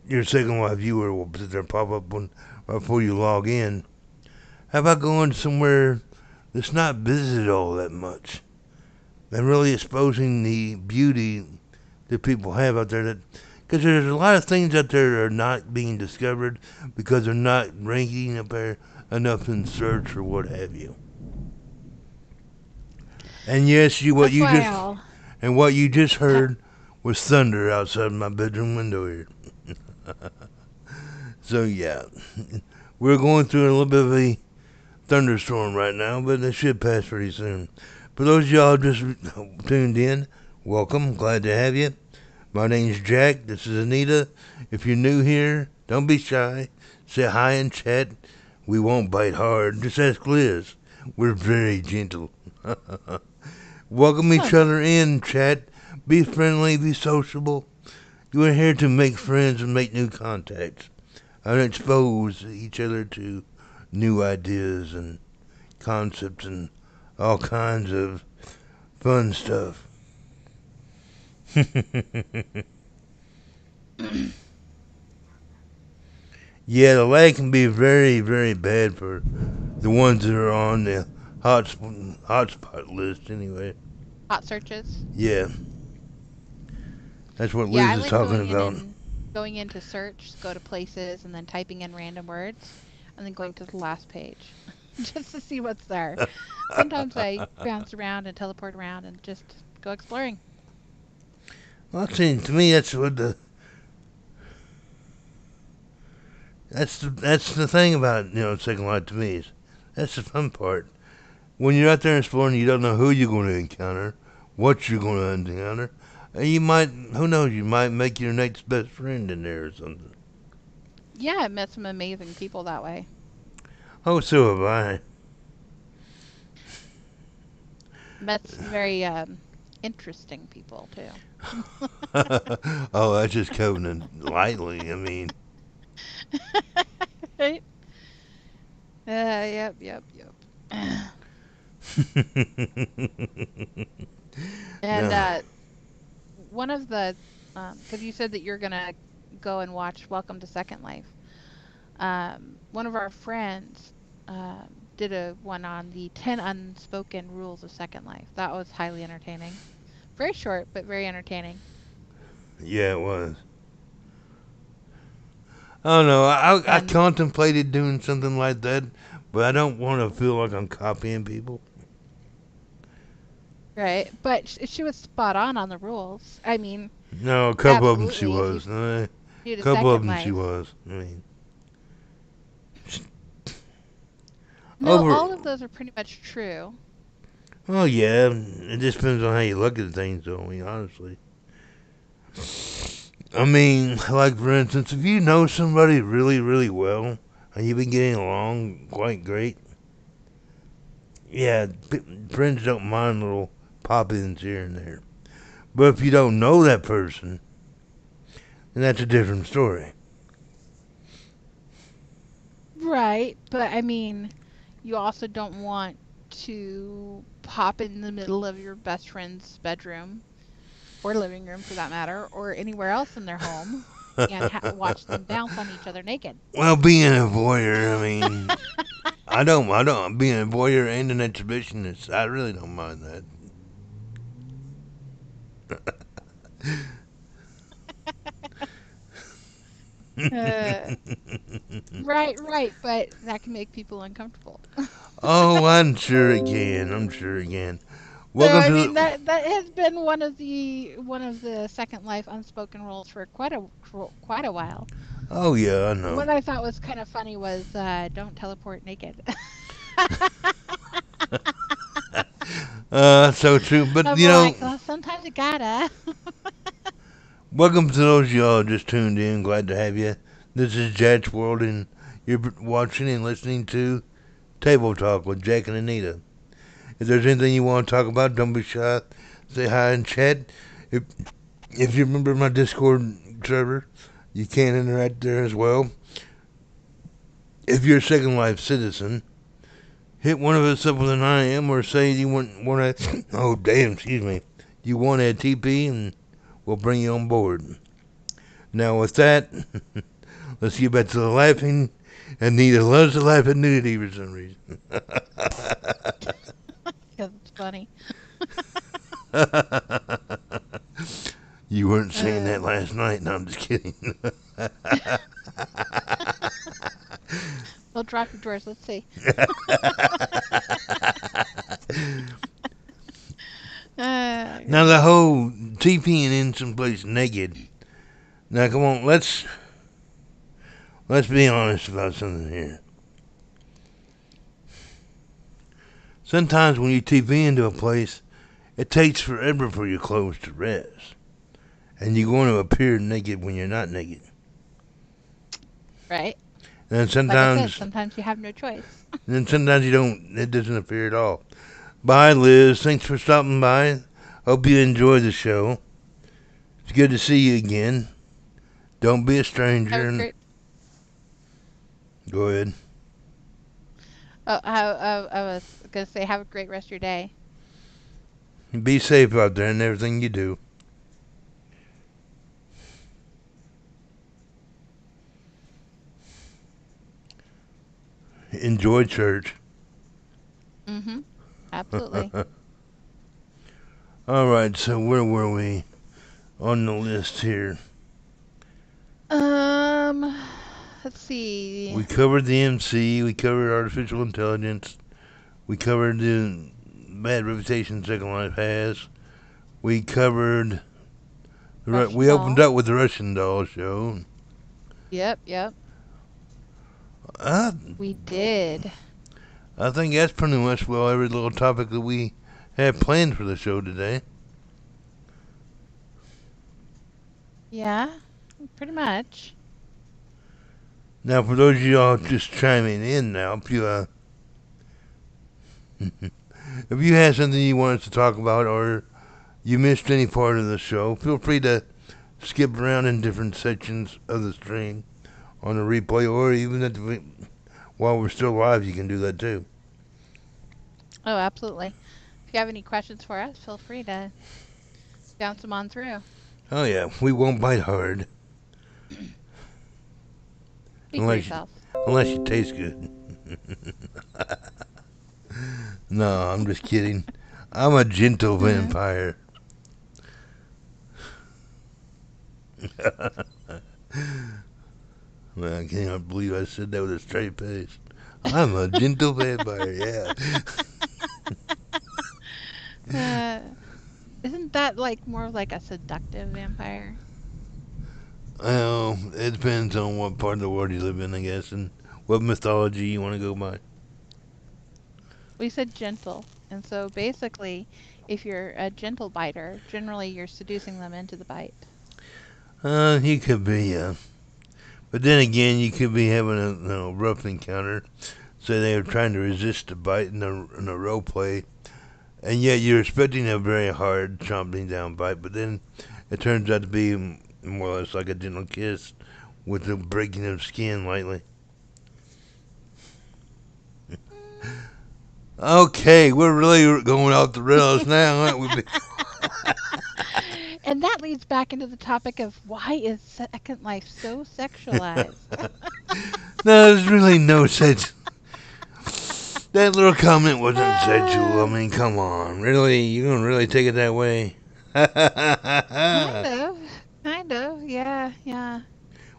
your Second Life viewer will sit there pop up when before you log in, how about going somewhere that's not visited all that much and really exposing the beauty that people have out there? That because there's a lot of things out there that are not being discovered because they're not ranking up there enough in search or what have you. And yes, That's why I'll what you just ha- heard was thunder outside my bedroom window here. So yeah, we're going through a little bit of a thunderstorm right now, but it should pass pretty soon. For those of y'all just tuned in, welcome. Glad to have you. My name's Jack. This is Anita. If you're new here, don't be shy. Say hi in chat. We won't bite hard. Just ask Liz. We're very gentle. Welcome each huh. other in, chat. Be friendly, be sociable. You are here to make friends and make new contacts and expose each other to new ideas and concepts and all kinds of fun stuff. Yeah, the lag can be very, very bad for the ones that are on the hotspot list anyway. Hot searches. Yeah, that's what Yeah, Liz I is like talking going in about. and going into search, go to places, and then typing in random words, and then going to the last page just to see what's there. Sometimes I bounce around and teleport around and just go exploring. Well, see, to me, that's the thing about Second Life to me. That's the fun part. When you're out there exploring, you don't know who you're going to encounter, what you're going to encounter. You might, who knows, you might make your next best friend in there or something. Yeah, I met some amazing people that way. Oh, so have I. Met some very interesting people too. Oh, that's just covenant lightly. I mean, Right? Yep. And no, one of the, because you said that you're gonna go and watch Welcome to Second Life. One of our friends did a one on the 10 unspoken rules of Second Life. That was highly entertaining. Very short, but very entertaining. yeah, it was. I don't know. I And contemplated doing something like that, but I don't want to feel like I'm copying people. right, but she was spot on the rules. I mean, No, a couple of them she absolutely. If you was. A do the couple of Second them she Life, was. I mean, no, over. all of those are pretty much true. Well, yeah, it just depends on how you look at things, though. I mean, honestly. I mean, like for instance, if you know somebody really, really well and you've been getting along quite great, yeah, friends don't mind little pop-ins here and there. But if you don't know that person, then that's a different story. Right, but I mean, you also don't want to pop in the middle of your best friend's bedroom or living room for that matter, or anywhere else in their home and watch them bounce on each other naked. Well, being a voyeur, I mean, being a voyeur and an exhibitionist, I really don't mind that. Uh, right, but that can make people uncomfortable. Oh, I'm sure it can. I'm sure it can. So Welcome I to mean the. that has been one of the Second Life unspoken rules for quite a while. Oh yeah, I know. What I thought was kind of funny was don't teleport naked. So true. But I'm you know, like, well, sometimes you gotta. welcome to those of y'all just tuned in. Glad to have you. This is Jack's World, and you're watching and listening to Table Talk with Jack and Anita. If there's anything you want to talk about, don't be shy. Say hi in chat. If if you remember my Discord server, you can interact there as well. If you're a Second Life citizen, hit one of us up with an IM or say you want to. Oh damn, excuse me. You want a TP and we'll bring you on board. Now with that, let's get back to the laughing. Anita loves to laugh at nudity for some reason. Because it's funny. You weren't saying Uh, that last night. No, I'm just kidding. well, drop your drawers. Let's see. Now the Goodness. whole TPing in someplace naked. Now come on, let's be honest about something here. Sometimes when you TP into a place, it takes forever for your clothes to rest, and you're going to appear naked when you're not naked. Right? And Like I said, sometimes, sometimes you have no choice. and sometimes you don't. It doesn't appear at all. Bye, Liz. Thanks for stopping by. Hope you enjoy the show. It's good to see you again. Don't be a Have stranger. a And great. go ahead. Oh, I was gonna say, have a great rest of your day. Be safe out there in everything you do. Enjoy church. Mm-hmm. Absolutely. All right, so where were we on the list here? Um, let's see. We covered the MC. We covered artificial intelligence. We covered the bad reputation Second Life has. We covered. Russian We opened doll. up with the Russian Doll show. Yep, yep. I We did. I think that's pretty much well every little topic that we have planned for the show today. Yeah, pretty much. Now, for those of y'all just chiming in now, if you if you have something you want us to talk about or you missed any part of the show, feel free to skip around in different sections of the stream on the replay, or even while we're still live, you can do that too. Oh, absolutely. If you have any questions for us, feel free to bounce them on through. Oh yeah, we won't bite hard Speak for unless yourself. unless you taste good. No, I'm just kidding. I'm a gentle Uh, vampire. Man, I cannot believe I said that with a straight face. I'm a gentle vampire, yeah. uh, isn't that like more of like a seductive vampire? Well, it depends on what part of the world you live in, I guess, and what mythology you want to go by. We said gentle. And so basically, if you're a gentle biter, generally you're seducing them into the bite. You could be, but then again, you could be having a rough encounter. Say they were trying to resist the bite in a role play, and yet you're expecting a very hard, chomping down bite, but then it turns out to be more or less like a gentle kiss with the breaking of skin lightly. Mm, Okay, we're really going off the rails now, aren't we? and that leads back into the topic of why is Second Life so sexualized? No, there's really no such. That little comment wasn't sexual. I Uh, mean, come on. Really? You gonna really take it that way? kind of. Kind of. Yeah, yeah.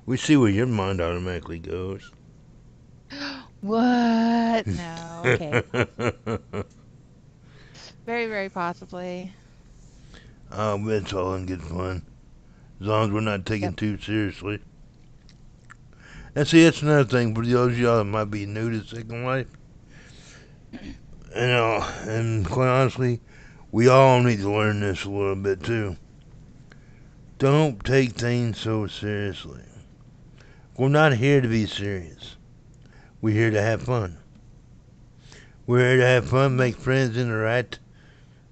We see where your mind automatically goes. What? No, okay. Very, very possibly. It's all in good fun. As long as we're not taken Yep. too seriously. And see, that's another thing for those of y'all that might be new to Second Life. And quite honestly, we all need to learn this a little bit too. Don't take things so seriously. We're not here to be serious. We're here to have fun. We're here to have fun, Mhm. make friends, interact,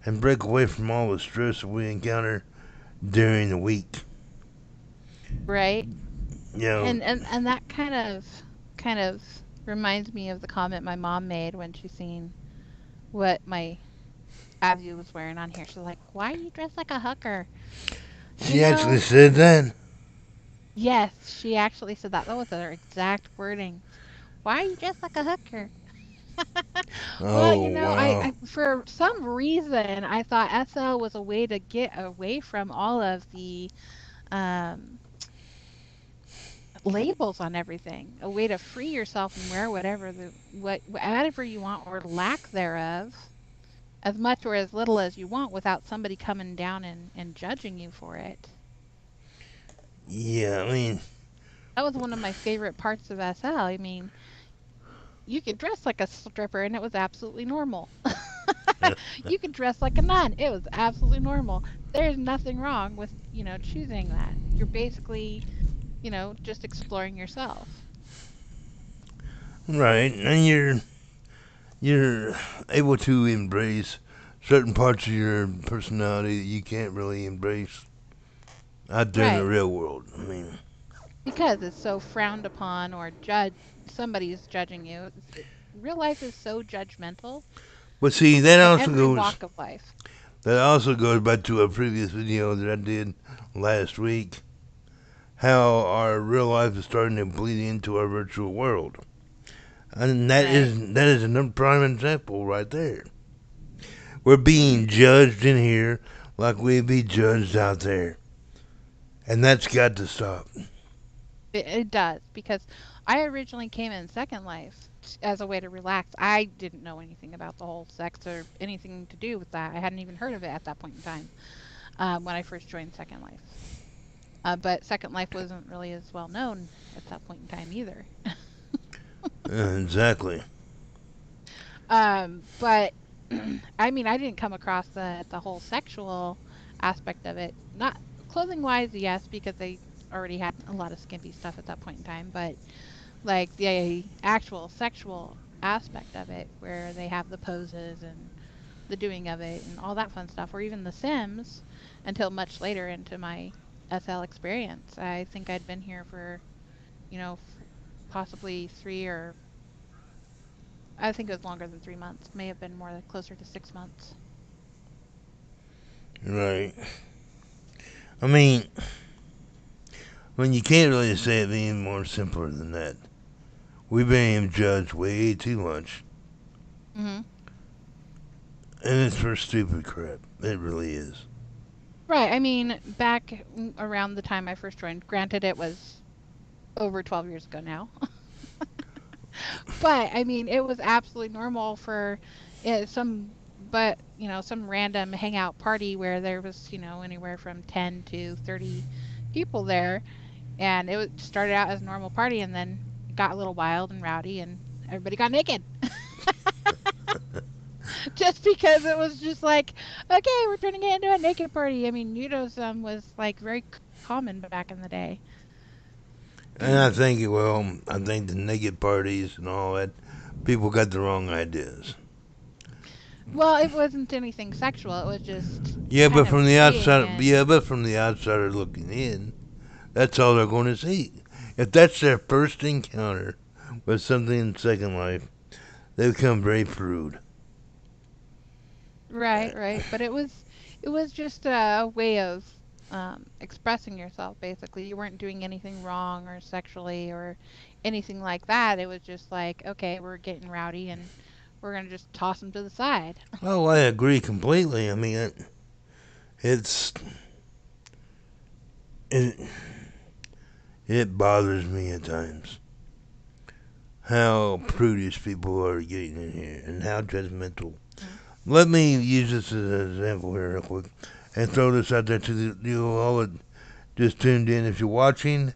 and break away from all the stress that we encounter during the week. Right. You know, And that kind of reminds me of the comment my mom made when she seen what my Abby was wearing on here. She's like, "Why are you dressed like a hooker?" You she actually know, said that. yes, she actually said that. That was her exact wording. Why are you dressed like a hooker? Well, Oh, I wow. for some reason I thought SL was a way to get away from all of the um labels on everything, a way to free yourself and wear whatever you want or lack thereof, as much or as little as you want without somebody coming down and judging you for it. Yeah, I mean, That was one of my favorite parts of SL. I mean, you could dress like a stripper and it was absolutely normal. You could dress like a nun. It was absolutely normal. There's nothing wrong with, choosing that. You're basically, just exploring yourself. right. And you're able to embrace certain parts of your personality that you can't really embrace out there in the Right. real world. I mean, Because it's so frowned upon or somebody's judging you. Real life is so judgmental but see, in every walk of life. that also goes back to a previous video that I did last week. How our real life is starting to bleed into our virtual world, and Right. that is another prime example right there. We're being judged in here like we'd be judged out there, and that's got to stop. It does because I originally came in Second Life as a way to relax. I didn't know anything about the whole sex or anything to do with that. I hadn't even heard of it at that point in time when I first joined Second Life. But Second Life wasn't really as well known at that point in time either. Exactly. But I mean, I didn't come across the whole sexual aspect of it. Not clothing wise, yes, because they already had a lot of skimpy stuff at that point in time, but like the actual sexual aspect of it, where they have the poses and the doing of it and all that fun stuff, or even The Sims, until much later into my SL experience. I think I'd been here for, possibly I think it was longer than 3 months. May have been more closer to 6 months. Right. I mean, you can't really say it any more simpler than that. We've been judged way too much, Hmm. and it's for stupid crap. It really is. Right. I mean, back around the time I first joined, granted it was over 12 years ago now. But I mean, it was absolutely normal for some random hangout party where there was, anywhere from 10 to 30 people there. And started out as a normal party and then it got a little wild and rowdy and everybody got naked. Just because it was just like, okay, we're turning it into a naked party. I mean, nudism was like very common back in the day. And I think the naked parties and all that, people got the wrong ideas. Well, it wasn't anything sexual. It was just Yeah, kind of freeing and but from the outsider looking in, that's all they're going to see. If that's their first encounter with something in Second Life, they become very prude. right, right. But it was just a way of expressing yourself. Basically, you weren't doing anything wrong or sexually or anything like that. It was just like, okay, we're getting rowdy and we're gonna just toss them to the side. Oh, I agree completely. I mean, it's it, it bothers me at times how prudish people are getting in here and how judgmental Let me use this as an example here, real quick, and throw this out there to you all that just tuned in. If you're watching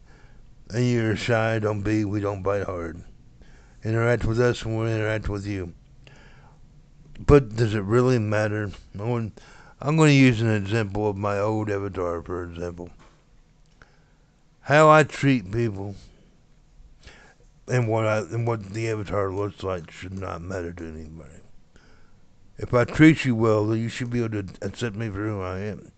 and you're shy, don't be. We don't bite hard. Interact with us and we'll interact with you. But does it really matter? I'm going to use an example of my old avatar, for example. How I treat people and what the avatar looks like should not matter to anybody. If I treat you well, then you should be able to accept me for who I am.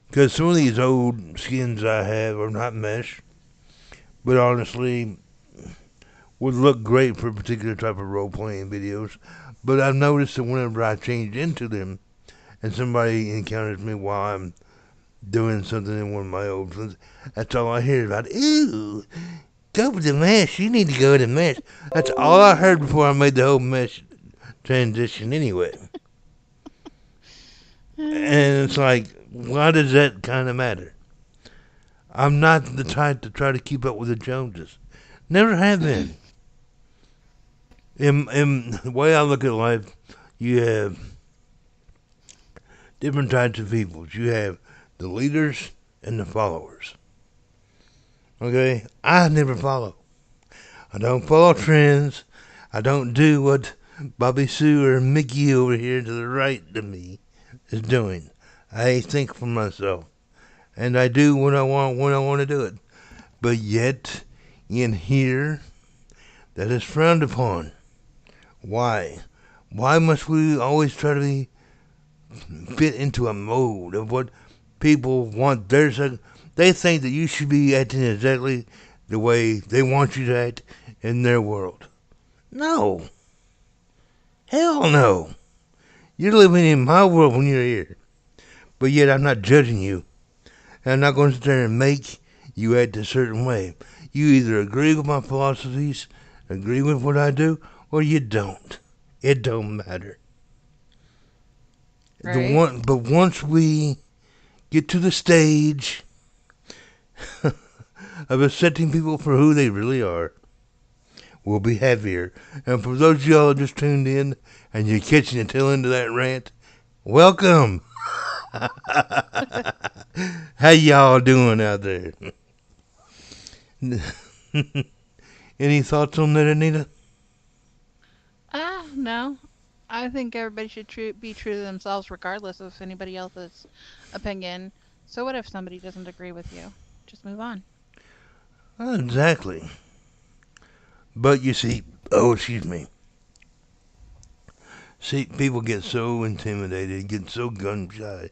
Because some of these old skins I have are not mesh, but honestly would look great for a particular type of role playing videos. But I've noticed that whenever I change into them and somebody encounters me while I'm doing something in one of my old ones, that's all I hear about. Ooh, go with the mesh. You need to go to the mesh. That's all I heard before I made the whole mesh transition anyway. And it's like, why does that kind of matter? I'm not the type to try to keep up with the Joneses. Never have been. In the way I look at life, you have different types of peoples. You have the leaders and the followers. Okay? I never follow. I don't follow trends. I don't do what Bobby Sue or Mickey over here to the right of me is doing. I think for myself. And I do what I want when I want to do it. But yet, in here, that is frowned upon. Why? Why must we always try to fit into a mold of what people want? They think that you should be acting exactly the way they want you to act in their world. No. Hell no. You're living in my world when you're here. But yet I'm not judging you. And I'm not going to sit there and make you act a certain way. You either agree with my philosophies, agree with what I do, or you don't. It don't matter. Right? But once we get to the stage of accepting people for who they really are, we'll be happier. And for those of y'all that just tuned in and you're catching the tail end of that rant, welcome. How y'all doing out there? Any thoughts on that, Anita? No. I think everybody should be true to themselves regardless of anybody else's opinion. So what if somebody doesn't agree with you? Just move on. Exactly. But you see, oh, excuse me. See, people get so intimidated, get so gun shy,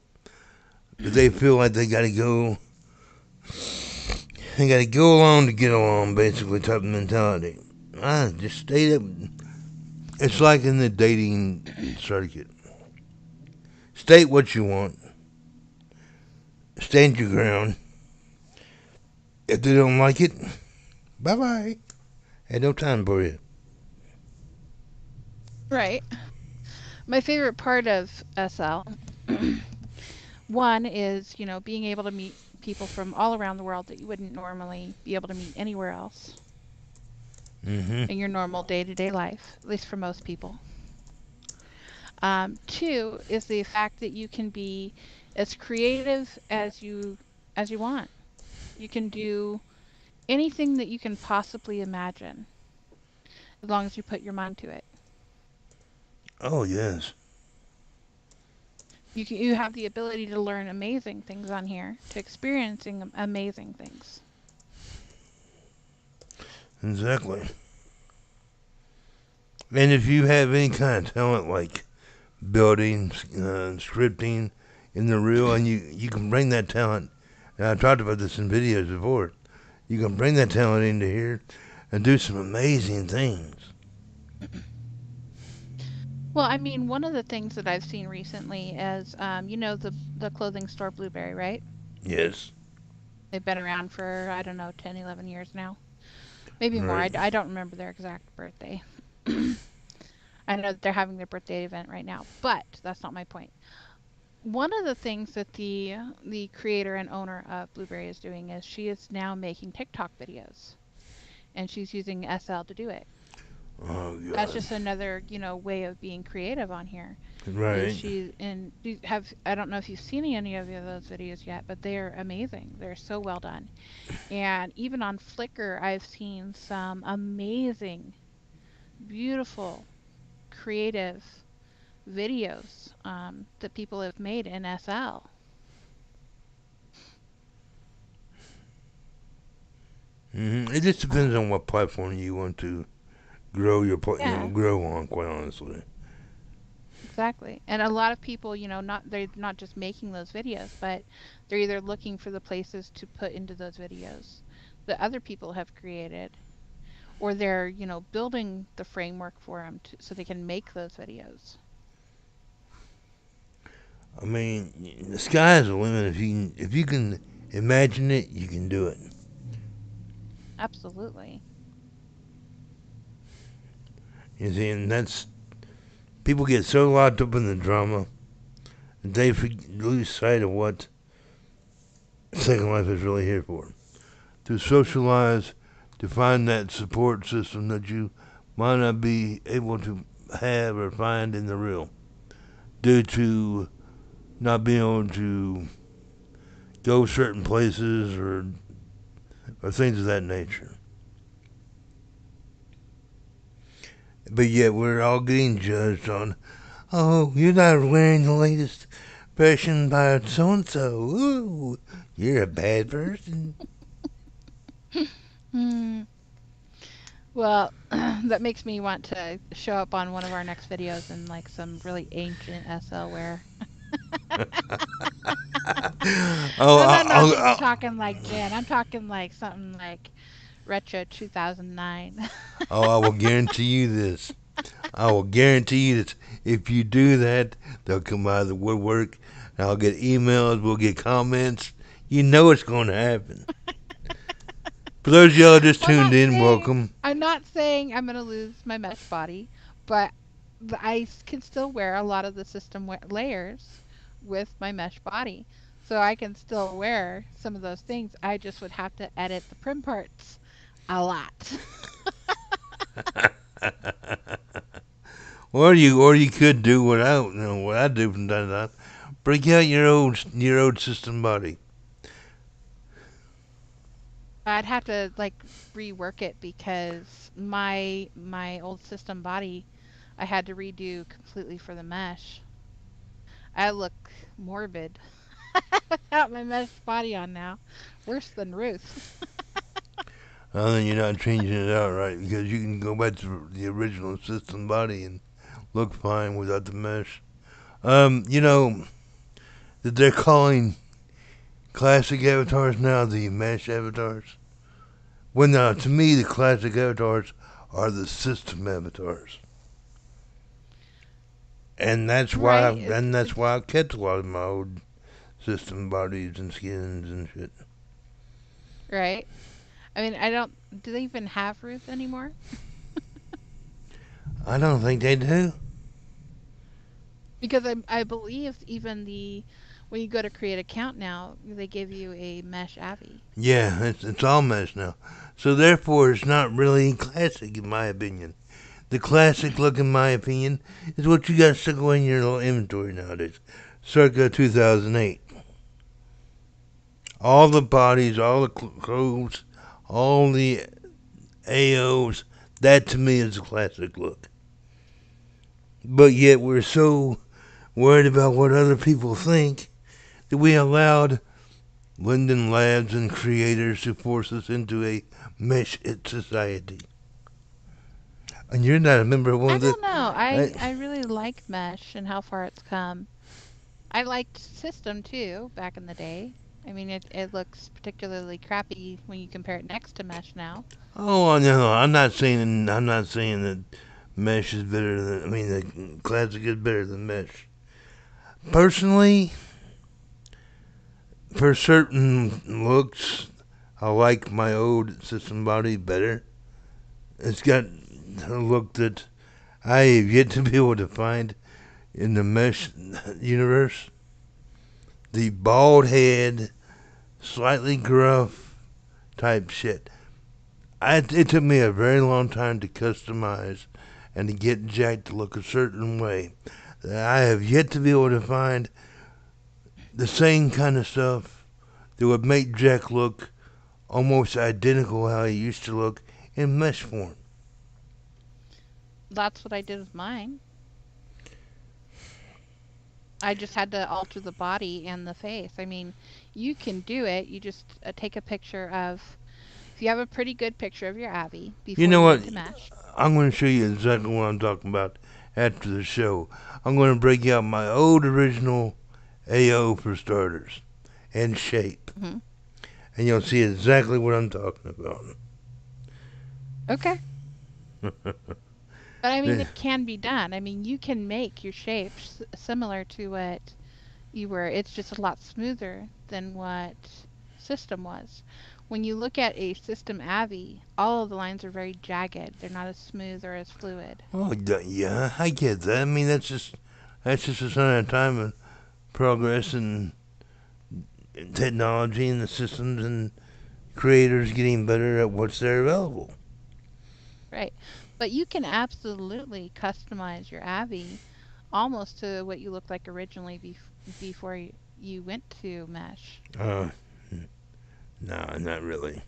that they feel like they gotta go along to get along, basically, type of mentality. I just stay up. It's like in the dating circuit. State what you want, stand your ground. If they don't like it, bye bye. Had no time for you. Right. My favorite part of SL, one is, being able to meet people from all around the world that you wouldn't normally be able to meet anywhere else Mm-hmm. in your normal day-to-day life, at least for most people. Two is the fact that you can be as creative as you want. You can do anything that you can possibly imagine as long as you put your mind to it. Oh yes, You have the ability to learn amazing things on here, to experiencing amazing things. exactly. And if you have any kind of talent like building, scripting in the real, and you can bring that talent. And I've talked about this in videos before. You can bring that talent into here and do some amazing things. Well, I mean, one of the things that I've seen recently is, the clothing store Blueberry, right? Yes, They've been around for, I don't know, 10, 11 years now. Maybe more. right. I don't remember their exact birthday. I know that they're having their birthday event right now, but that's not my point. One of the things that the creator and owner of Blueberry is doing is she is now making TikTok videos, and she's using SL to do it. Oh That's God, just another, way of being creative on here. Is Right. she and have I don't know if you've seen any of those videos yet, but they're amazing. They're so well done. And even on Flickr, I've seen some amazing, beautiful, creative videos that people have made in SL. It just depends on what platform you want to grow Yeah, grow on. Quite honestly. exactly. And a lot of people, they're not just making those videos, but they're either looking for the places to put into those videos that other people have created, or they're, building the framework for them so they can make those videos. I mean, the sky's the limit. If you can imagine it, you can do it. Absolutely. You see, and that's people get so locked up in the drama that they lose sight of what Second Life is really here for. To socialize, to find that support system that you might not be able to have or find in the real, due to not being able to go certain places or things of that nature. But yet we're all getting judged on, oh, you're not wearing the latest fashion by so and so. Ooh, you're a bad person. Hmm. Well, that makes me want to show up on one of our next videos in like some really ancient SL wear. oh, No, no, not I'll, talking like Jen. I'm talking like something like retro 2009. I will guarantee you this. I will guarantee you that if you do that, they'll come out of the woodwork. And I'll get emails. We'll get comments. You know it's going to happen. For those of y'all just Well, tuned in, welcome. I'm not saying I'm gonna lose my mesh body, but can still wear a lot of the layers with my mesh body, so I can still wear some of those things. I just would have to edit the prim parts a lot. Or you could do what what I do from time to time. Break out your old system body. I'd have to like rework it because my old system body I had to redo completely for the mesh. I look morbid without my mesh body on now. Worse than Ruth. Then you're not changing it out right because you can go back to the original system body and look fine without the mesh. You know that they're calling classic avatars now the mesh avatars. When to me the classic avatars are the system avatars, Right? and that's why I kept a lot of my old system bodies and skins and shit. Right. I mean, I don't. Do they even have Ruth anymore? I don't think they do. Because I believe even the when you go to create account now, they give you a mesh Abby. Yeah, it's all mesh now. So therefore, it's not really classic in my opinion. The classic look, in my opinion, is what you got stuck away in your little inventory nowadays, circa 2008. All the bodies, all the clothes, all the AOs. That to me is a classic look. But yet we're so worried about what other people think that we allowed Linden Labs and creators to force us into a mesh it society. And you're not a member of one I of the. don't know. I, I really like mesh and how far it's come. I liked system too back in the day. I mean, it looks particularly crappy when you compare it next to mesh now. oh no, I'm not saying that mesh is better than. I mean, the classic is better than mesh. Personally, for certain looks, I like my old system body better. It's got a look that I have yet to be able to find in the mesh universe. The bald head, slightly gruff type shit. It took me a very long time to customize and to get Jack to look a certain way. I have yet to be able to find the same kind of stuff that would make Jack look almost identical how he used to look in mesh form. That's what I did with mine. I just had to alter the body and the face. I mean, you can do it. You just take a picture of, if you have a pretty good picture of your Abby You before know you what? went to mesh. I'm going to show you exactly what I'm talking about after the show. I'm going to break out my old original AO for starters and shape, Hmm. and you'll see exactly what I'm talking about. Okay. But I mean, it can be done. I mean, you can make your shapes similar to what you were. It's just a lot smoother than what System was. When you look at a System Abby, all of the lines are very jagged. They're not as smooth or as fluid. Oh, yeah, I get that. I mean, that's just a sign of time and progress and technology and the systems and creators getting better at what's there available. Right. But you can absolutely customize your Abby almost to what you looked like originally before you went to mesh. Uh, no, not really.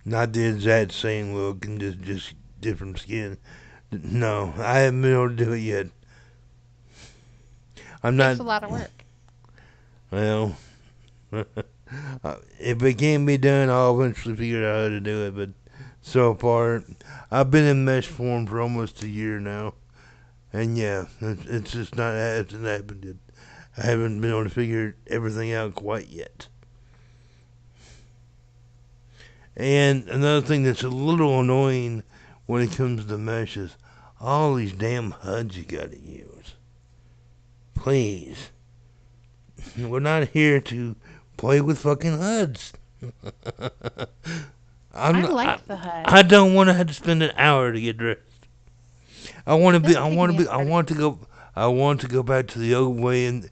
Not the exact same look and just different skin. No, I haven't been able to do it yet. I'm not. Takes a lot of work. Well, if it can be done, I'll eventually figure out how to do it. But so far, I've been in mesh form for almost a year now, and yeah, it's just not it hasn't happened yet. I haven't been able to figure everything out quite yet. And another thing that's a little annoying when it comes to mesh is all these damn HUDs you gotta use. Please, we're not here to play with fucking HUDs. I'm I not, I, like the HUD. I don't want to have to spend an hour to get dressed. I want to It be. doesn't I take want to me an be. I hour to want to go. I want to go back to the old way and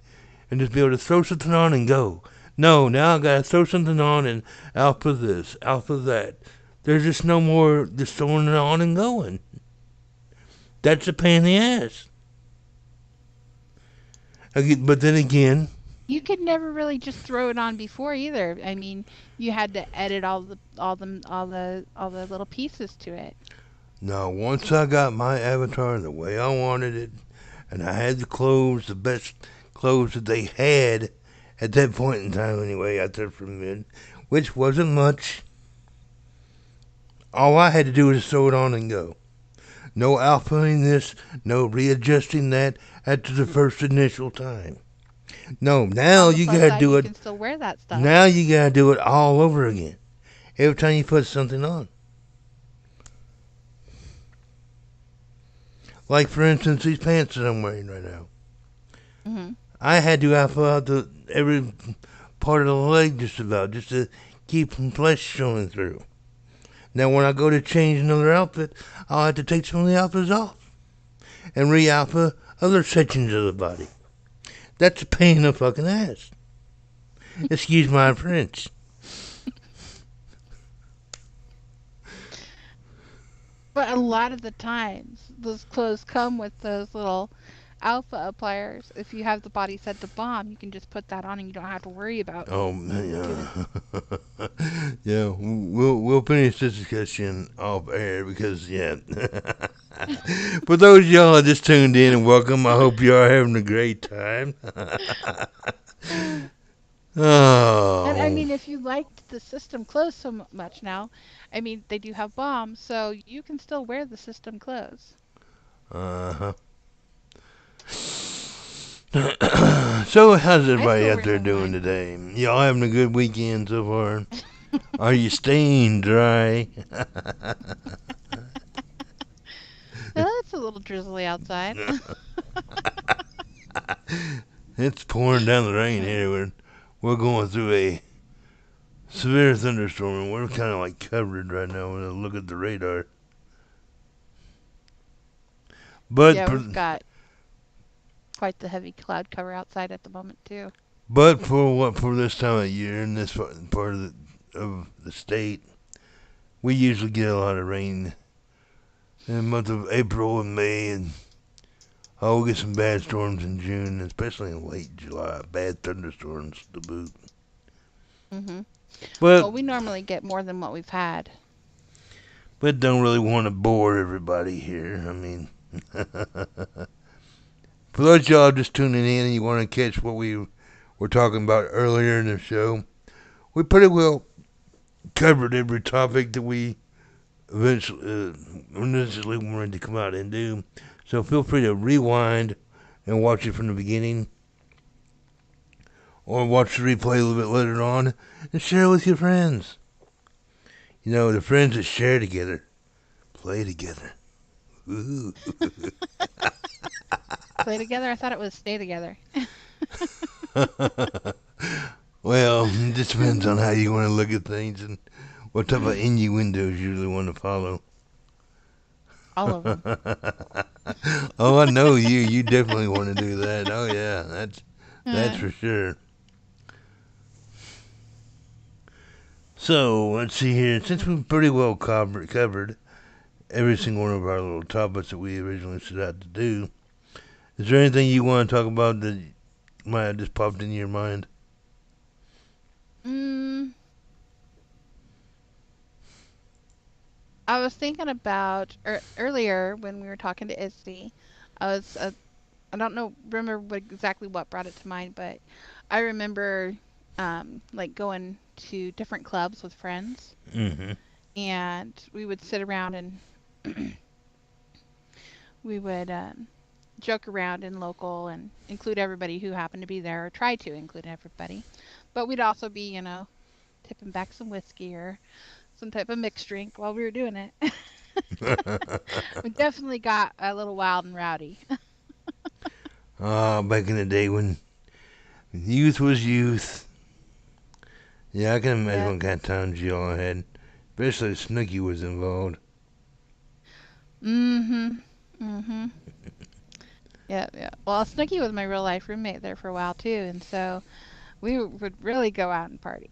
just be able to throw something on and go. No, now I gotta throw something on and alpha this, alpha that. There's just no more just throwing it on and going. That's a pain in the ass. But then again, You could never really just throw it on before either. I mean, you had to edit all the little pieces to it. now once I got my avatar the way I wanted it, and I had the clothes, the best clothes that they had at that point in time anyway, out there for men, which wasn't much. All I had to do was throw it on and go. No alphaing this, no readjusting that after the first initial time. No, now On the you plus gotta side, do you it. can still wear that stuff. Now you gotta do it all over again. Every time you put something on. Like for instance, these pants that I'm wearing right now. Hmm. I had to alpha out every part of the leg just about, just to keep some flesh showing through. Now when I go to change another outfit, I'll have to take some of the alphas off and re-alpha other sections of the body. That's a pain in the fucking ass. Excuse my French. But a lot of the times, those clothes come with those little alpha appliers. If you have the body set to bomb, you can just put that on and you don't have to worry about Oh doing. yeah, yeah. We'll finish this discussion off air because yeah. For those of y'all that just tuned in and welcome, I hope you are having a great time. And I Oh, mean, if you liked the system clothes so much now, I mean, they do have bombs, so you can still wear the system clothes. uh huh. So how's I everybody still out wear there some of doing mine. today? Y'all having a good weekend so far? Are you staying dry? It's a little drizzly outside. It's pouring down the rain here. We're going through a severe thunderstorm, and we're kind of like covered right now when I look at the radar. But Yeah, for, we've got quite the heavy cloud cover outside at the moment, too. for this time of year in this part of the state, we usually get a lot of rain in the month of April and May, and Oh, we'll get some bad storms in June, especially in late July. Bad thunderstorms to boot. Mhm. But Well, we normally get more than what we've had. don't really want to bore everybody here. I mean, for those y'all just tuning in and you want to catch what we were talking about earlier in the show, we pretty well covered every topic that we initially wanted to come out and do. So feel free to rewind and watch it from the beginning, or watch the replay a little bit later on and share it with your friends. You know, the friends that share together, play together. Ooh. Play together? I thought it was stay together. Well, it just depends on how you want to look at things and what type of innuendos you really want to follow. All of them. Oh, I know you. You definitely want to do that. Oh yeah, that's Uh, for sure. So let's see here. Since we've pretty well covered every single one of our little topics that we originally set out to do, is there anything you want to talk about that might have just popped into your mind? mm, I was thinking about earlier when we were talking to Izzy. I was I don't know remember exactly what brought it to mind, but I remember like going to different clubs with friends, Mm-hmm. and we would sit around and we would joke around in local and include everybody who happened to be there, or try to include everybody. But we'd also be, tipping back some whiskey or some type of mixed drink while we were doing it. We definitely got a little wild and rowdy. Ah, back in the day when youth was youth. Yeah, I can imagine Yep. what kind of times y'all had, especially if Snooky was involved. Mm-hmm. Mm-hmm. Yeah, yeah. Well, Snooky was my real life roommate there for a while too, and so we would really go out and party.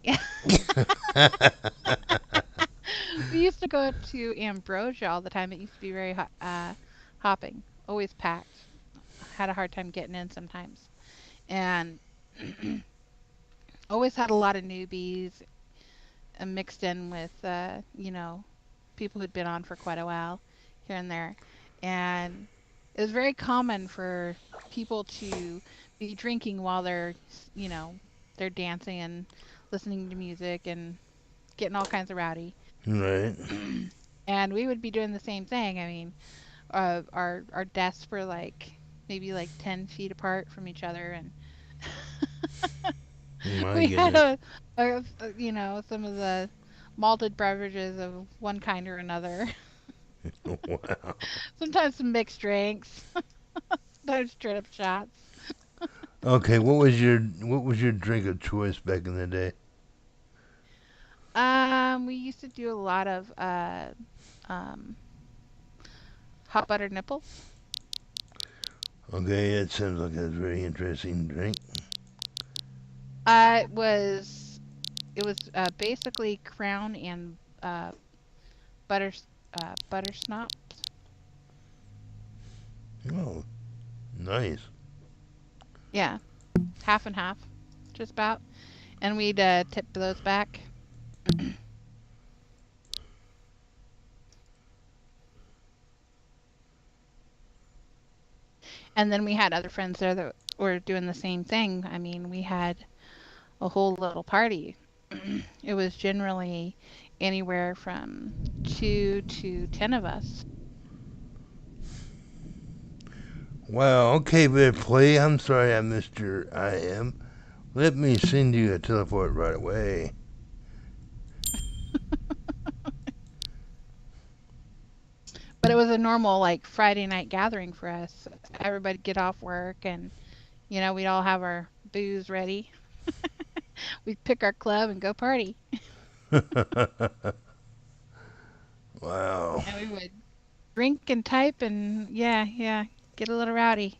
We used to go to Ambrosia all the time. It used to be very hopping, always packed. Had a hard time getting in sometimes, and always had a lot of newbies mixed in with people who'd been on for quite a while here and there. And it was very common for people to be drinking while you know, they're dancing and listening to music and getting all kinds of rowdy. Right. And we would be doing the same thing. I mean, our desks were like maybe like 10 feet apart from each other, and My we had goodness. some of the malted beverages of one kind or another. Wow. Sometimes some mixed drinks, sometimes straight up shots. Okay, what was your drink of choice back in the day? We used to do a lot of um, hot butter nipples. Okay, that sounds like a very interesting drink. It was basically Crown and butter butter schnapps. Oh, nice. Yeah, half and half, just about. And we'd tip those back. And then we had other friends there that were doing the same thing. I mean, we had a whole little party. It was generally anywhere from 2 to 10 of us. Wow. Okay, Bear Play. I'm sorry I missed your I am. Let me send you a teleport right away. But it was a normal like Friday night gathering for us. Everybody get off work, and we'd all have our booze ready. We'd pick our club and go party. Wow. And we would drink and type and yeah, yeah, get a little rowdy.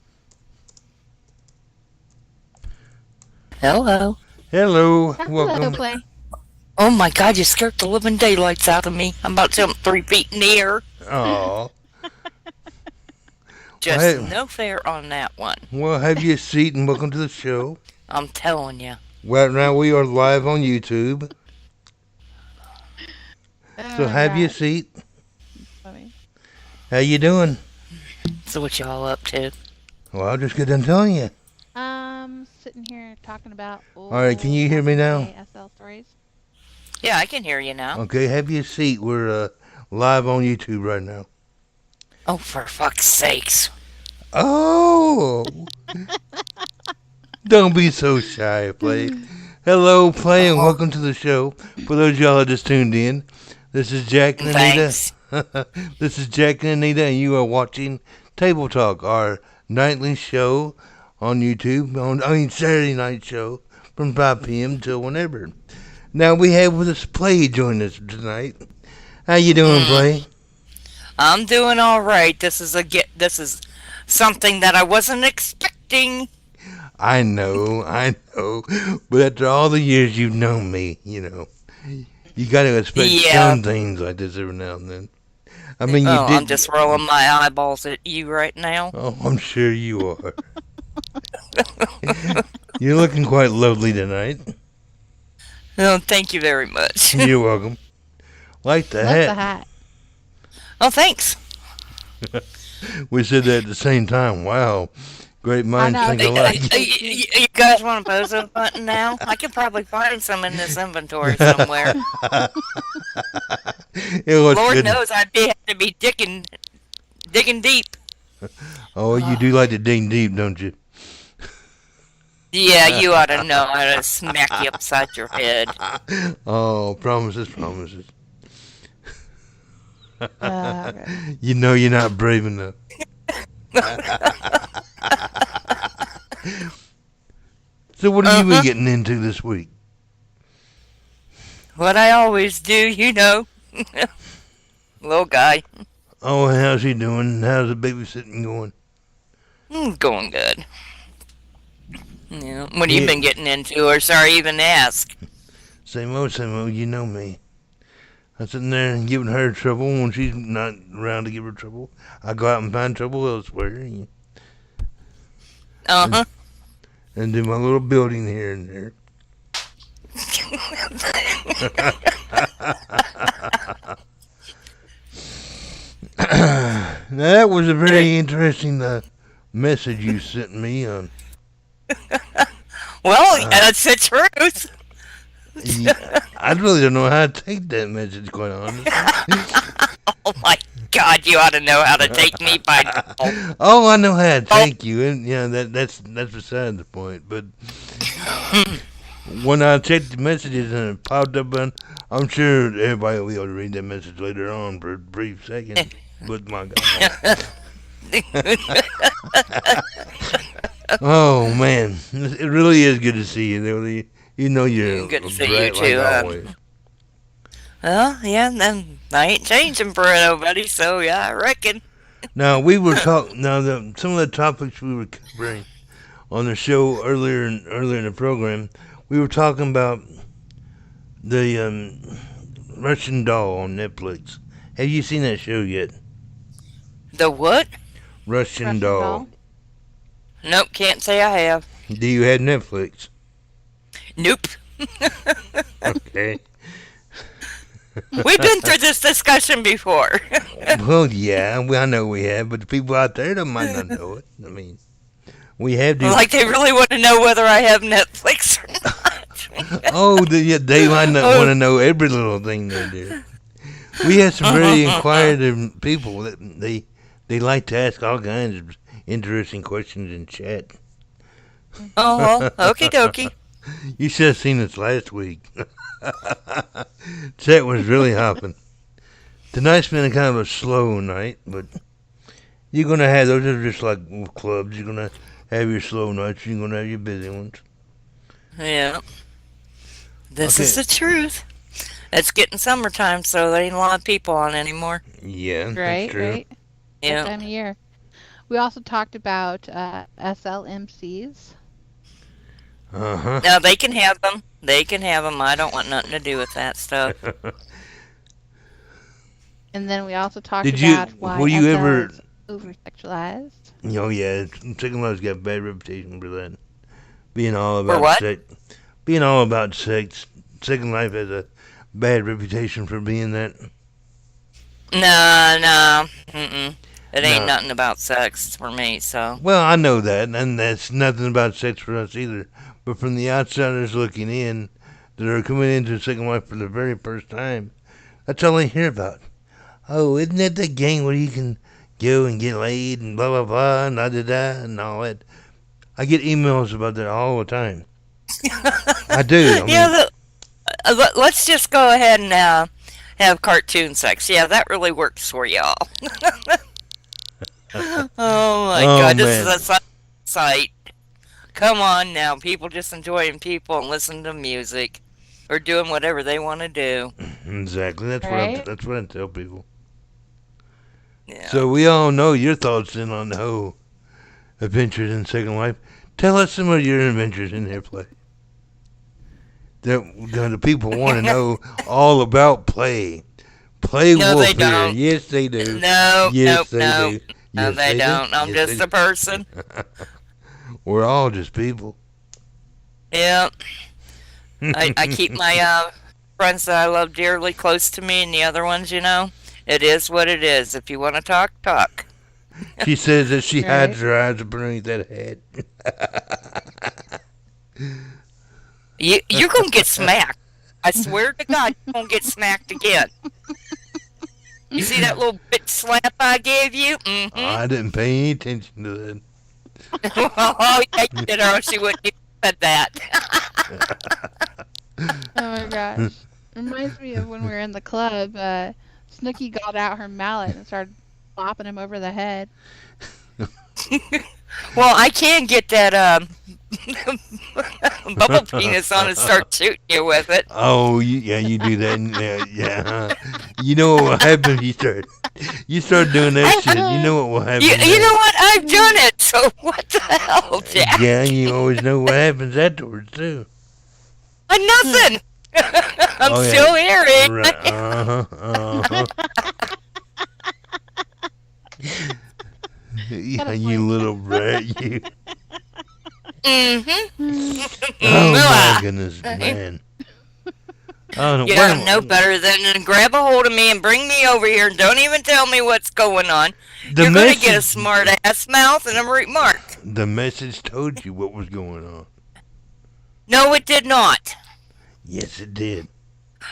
Hello. Hello. Hello, Welcome. Play. Oh my God, you scared the living daylights out of me. I'm about to jump 3 feet in the air. Oh. Well, Just no fair on that one. have you a seat and welcome to the show. I'm telling you. Right now we are live on YouTube, Oh so my have you a gosh. seat. That's funny. How you doing? So what y'all up to? Well, I'll just get done telling you. Sitting here talking about All right, can old you hear back me in the now? day SL stories. Yeah, I can hear you now. Okay, have you a seat. We're live on YouTube right now. Oh, for fuck's sakes. Oh, don't be so shy, Play. Hello, Play, and Oh, welcome to the show. For those of y'all that just tuned in, this is Jack and Anita. thanks. This is Jack and Anita, and you are watching Table Talk, our nightly show on YouTube. Saturday night show from 5 p.m. till whenever. Now we have with us Play joining us tonight. How you doing, Mm, Play? I'm doing all right. This is something that I wasn't expecting. I know. But after all the years you've known me, you got to expect Yeah. some things like this every now and then. I mean, you Oh, I'm did. just rolling my eyeballs at you right now. Oh, I'm sure you are. You're looking quite lovely tonight. Oh, thank you very much. You're welcome. Like the Love the hat. hat. Oh, thanks. We said that at the same time. Wow. Great I minds know. think Uh, uh, alike. you guys want to pose a button now? I can probably find some in this inventory somewhere. It looks Lord good. knows I'd have to be digging deep. Oh, you do like to dig deep, don't you? Yeah, you ought to know. I'd have smack you upside your head. Oh, promises. Okay. You know you're not brave enough. So what have you been Uh-huh. getting into this week? What I always do, you know. Little guy. Oh, how's he doing? How's the babysitting going? Going good. Yeah. What have you Yeah, been getting into, or sorry, even ask? same old, you know me. I'm sitting there and giving her trouble when she's not around to give her trouble. I go out and find trouble elsewhere and, Uh-huh. and do my little building here and there. Now that was a very interesting message you sent me on. Well, Uh, that's the truth. I really don't know how to take that message, quite honestly. Oh my God, you ought to know how to take me by default. Oh, I know how to Oh, take you, and that's beside the point. But when I checked the messages and it popped up, on, I'm sure everybody will be able to read that message later on for a brief second. But my God, oh man, it really is good to see you. Really, you know you're good to a see you brat like too. always. Well, yeah, then I ain't changing for nobody, so yeah, I reckon. Now we were talking. Now some of the topics we were covering on the show earlier in the program, we were talking about the Russian Doll on Netflix. Have you seen that show yet? The what? Russian Russian Doll. doll. Nope, can't say I have. Do you have Netflix? Nope. Okay. We've been through this discussion before. Well, yeah, I know we have, but the people out there that might not know it. I mean, we have to. Like they really want to know whether I have Netflix or not. Oh, they might not want Oh, to know every little thing they do. We have some very inquisitive people that they like to ask all kinds of interesting questions in chat. oh, okie dokie. You should have seen us last week. Chat was really hopping. Tonight's been a kind of a slow night, but you're gonna have those are just like clubs. You're gonna have your slow nights. You're gonna have your busy ones. Yeah, this is Okay. the truth. It's getting summertime, so there ain't a lot of people on anymore. Yeah, that's Right, true. right. That Yeah. time of year. We also talked about SLMCs. Uh huh. No, they can have them. They can have them. I don't want nothing to do with that stuff. And then we also talked Did you? about why Were you ever? SLs. Over sexualized. Oh yeah, Second Life's got a bad reputation for that. Being all For about what? sex. Being all about sex. Second Life has a bad reputation for being that. No, no. Mm-mm. It ain't No. nothing about sex for me, so. Well, I know that, and that's nothing about sex for us either. But from the outsiders looking in, that are coming into Second Life for the very first time, that's all they hear about. Oh, isn't that the gang where you can go and get laid and blah blah blah and da da da and all that? I get emails about that all the time. I do. I Yeah, mean, let's just go ahead and have cartoon sex. Yeah, that really works for y'all. Oh my oh god, this is man, a sight. Come on now, people just enjoying people and listening to music or doing whatever they want to do. exactly. Right? That's what I tell people. Yeah. So we all know your thoughts in on the whole adventures in Second Life. Tell us some of your adventures in there, play. The people want to know all about play. Play No, they Wolf here. don't. Yes, they do. No, Yes, nope, they no. do. No, Yes, they they do. don't. I'm Yes, just they a person. do. We're all just people. Yeah. I keep my friends that I love dearly close to me, and the other ones, it is what it is. If you want to talk, talk. She says that she Right? hides her eyes underneath that head. You're going to get smacked. I swear to God, you're going to get smacked again. You see that little bit slap I gave you? Mm-hmm. I didn't pay any attention to that. Oh, yeah, you did, or she wouldn't have said that. Oh my gosh. Reminds me of when we were in the club. Snooky got out her mallet and started bopping him over the head. Well, I can get that bubble penis on and start shooting you with it. Oh, yeah, you do that. Yeah. You know what will happen if you start doing that shit. You know what will happen. You know what? I've done it, so what the hell, Jack? Yeah, you always know what happens afterwards too. Nothing. I'm Oh, yeah. still hearing. Right. Uh-huh. Yeah, Got a you point. little brat, you. Mm-hmm. Oh my goodness, man. I don't know. You don't know better than to grab a hold of me and bring me over here and don't even tell me what's going on. You're going to get a smart ass mouth and a remark. The message told you what was going on. No, it did not. Yes, it did.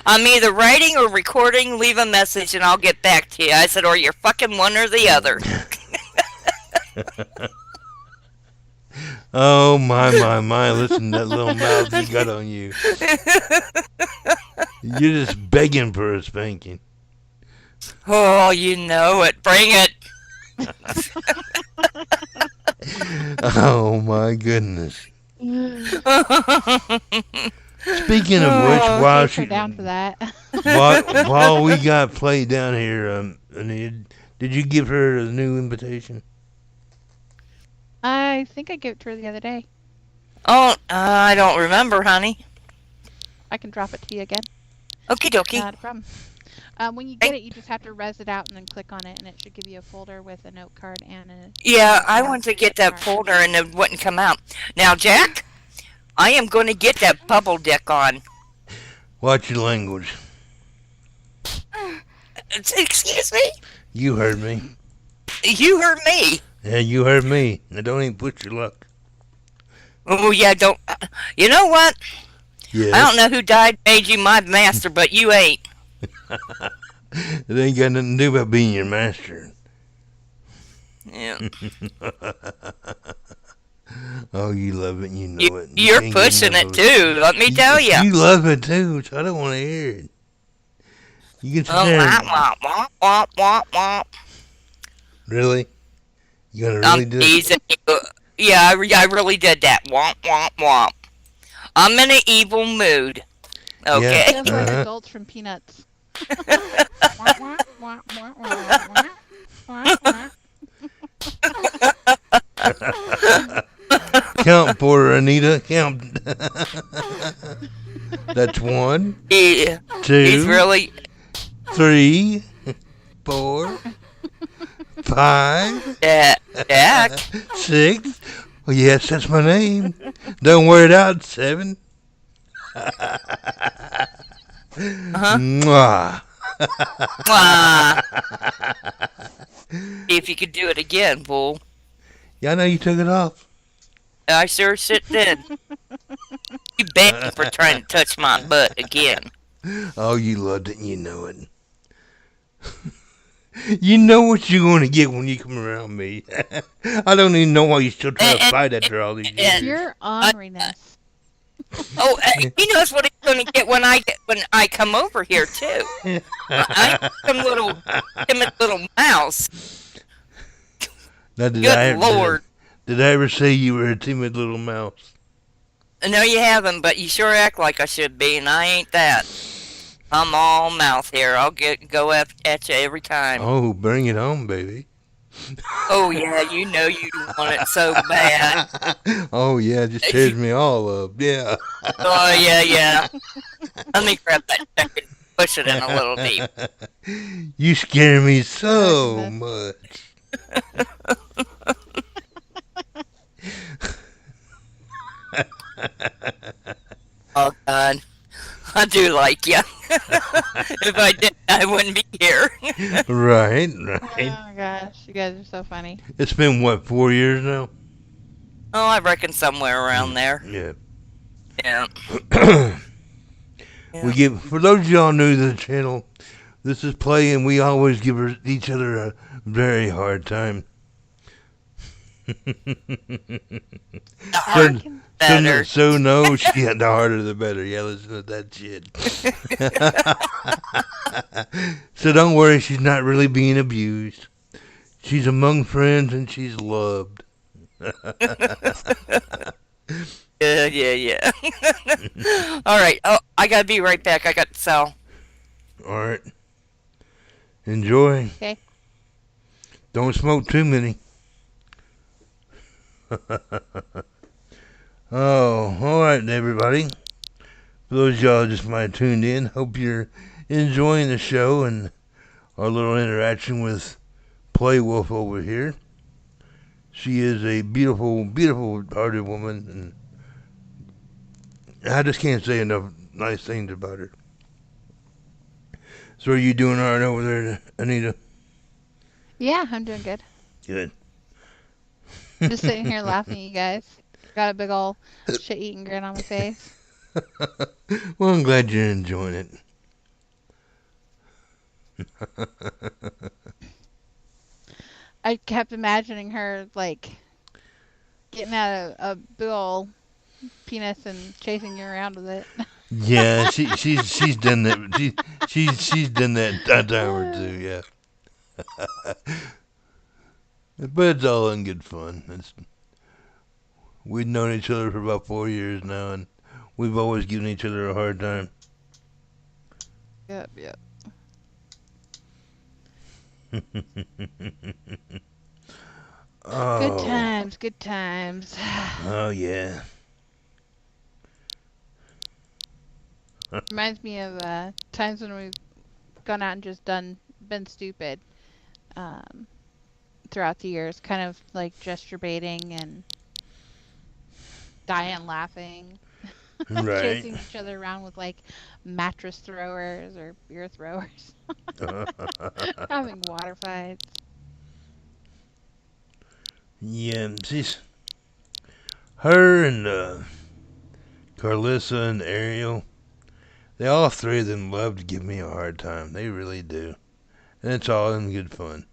I'm either writing or recording. Leave a message and I'll get back to you. I said, or you're fucking one or the other. Oh my. Listen to that little mouth you got on you. You're just begging for a spanking. Oh, you know it. Bring it. Oh my goodness. Speaking of which, Oh, while take her down for that. while we got Play down here, Anita, did you give her a new invitation? I think I gave it to her the other day. Oh, I don't remember, honey. I can drop it to you again. Okie dokie. Not a problem. When you get it, you just have to res it out and then click on it, and it should give you a folder with a note card and a. Yeah, I want to get that folder and it wouldn't come out. Now, Jack, I am going to get that bubble dick on. Watch your language. Excuse me? You heard me. You heard me. Yeah, you heard me. Now don't even put your luck. Oh, yeah, don't. You know what? Yes. I don't know who died made you my master, but you ain't. It ain't got nothing to do about being your master. Yeah. Oh, you love it, you know it. You're can't get pushing enough it of too, let me tell you. You love it too, so I don't want to hear it. You can sit Oh, there. womp, womp, womp, womp, womp. Really? You gonna really I'm do it? teasing you. Yeah, I really did that. Womp, womp, womp. I'm in an evil mood. Okay. Sounds like Uh-huh. adults from Peanuts. Wah, wah, wah, wah, wah, wah, wah. Count for her, Anita. Count. That's 1, Yeah, 2, he's really. 3, 4, 5, Jack. 6. Oh, yes, that's my name. Don't wear it out. 7. Uh-huh. Mwah. Mwah. See if you could do it again, fool. Yeah, I know you took it off. I sure shit did. You banned for trying to touch my butt again. Oh, you loved it and you know it. You know what you're going to get when you come around me. I don't even know why you still try to And, fight after all these and, years. Pure uh, orneriness. oh, he knows what he's going to get when I come over here too. I ain't some little timid little mouse. Now, Good Lord. did I ever say you were a timid little mouse? No, you haven't, but you sure act like I should be, and I ain't that. I'm all mouth here. I'll go at you every time. Oh, bring it on, baby. Oh yeah, you know you want it so bad. Oh, yeah, just tears me all up. Yeah. Oh yeah. Let me grab that check and push it in a little deep. You scare me Oh, so goodness. much. Oh God, I do like you. If I didn't, I wouldn't be here. Right. Oh my gosh, you guys are so funny. It's been, what, 4 years now? Oh, I reckon somewhere around there. Yeah. Yeah. We give, for those of y'all new to the channel, this is Play, and we always give each other a very hard time. The harder the better. So no, yeah, the harder the better. Yeah, listen to that shit. So don't worry, she's not really being abused. She's among friends and she's loved. Yeah. All right. Oh, I gotta be right back. I got to sell. All right. Enjoy. Okay. Don't smoke too many. Oh, all right, everybody. For those of y'all just might have tuned in, hope you're enjoying the show and our little interaction with Play Wolf over here. She is a beautiful, beautiful hearted woman, and I just can't say enough nice things about her. So are you doing all right over there, Anita? Yeah, I'm doing good. Good. Just sitting here laughing at you guys. Got a big ol' shit-eating grin on my face. Well, I'm glad you're enjoying it. I kept imagining her, like, getting out a big ol' penis and chasing you around with it. Yeah, she's done that. She's done that a time or two. Yeah. But it's all in good fun. We've known each other for about 4 years now, and we've always given each other a hard time. Yep. Oh. Good times. Oh yeah. Reminds me of times when we've gone out and just been stupid throughout the years, kind of like gesture baiting and dying laughing, Right. chasing each other around with like mattress throwers or beer throwers, having water fights. Yeah, she's her and Carlissa and Ariel. They all three of them love to give me a hard time. They really do, and it's all in good fun.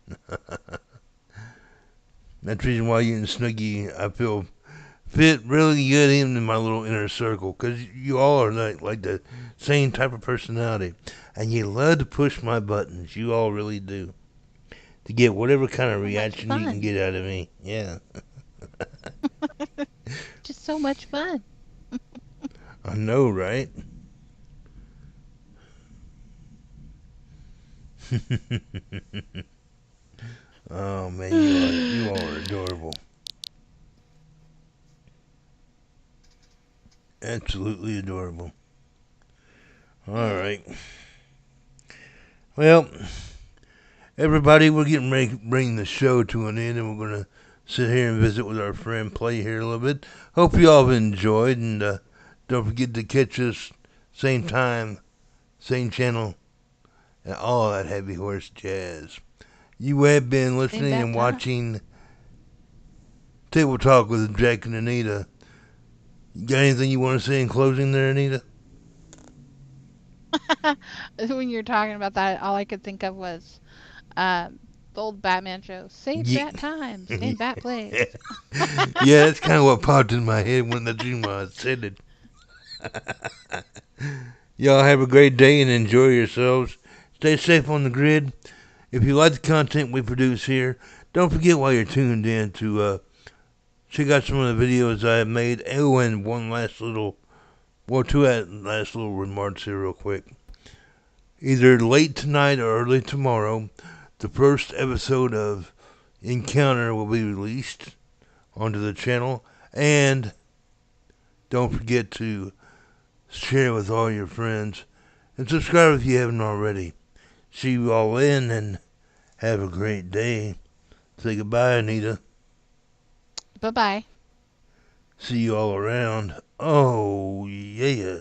That's the reason why you and Snooky, I feel, fit really good in my little inner circle, because you all are like the same type of personality, and you love to push my buttons. You all really do, to get whatever kind of So much reaction you can fun. get out of me. Yeah, Just so much fun. I know, right? Oh man, you all are adorable. Absolutely adorable. All right. Well, Everybody, we're getting ready to bring the show to an end, and we're going to sit here and visit with our friend Play here a little bit. Hope you all have enjoyed, and don't forget to catch us same time, same channel, and all that heavy horse jazz. You have been Same listening bad and time. watching Table Talk with Jack and Anita. You got anything you want to say in closing there, Anita? When you're talking about that, all I could think of was the old Batman show. Same Yeah. bat time, same bat place. Yeah, that's kind of what popped in my head when the Juma said it. Y'all have a great day and enjoy yourselves. Stay safe on the grid. If you like the content we produce here, don't forget while you're tuned in to check out some of the videos I have made. Oh, and two last little remarks here real quick. Either late tonight or early tomorrow, the first episode of Encounter will be released onto the channel. And don't forget to share with all your friends and subscribe if you haven't already. See you all in and have a great day. Say goodbye, Anita. Bye bye. See you all around. Oh, yeah.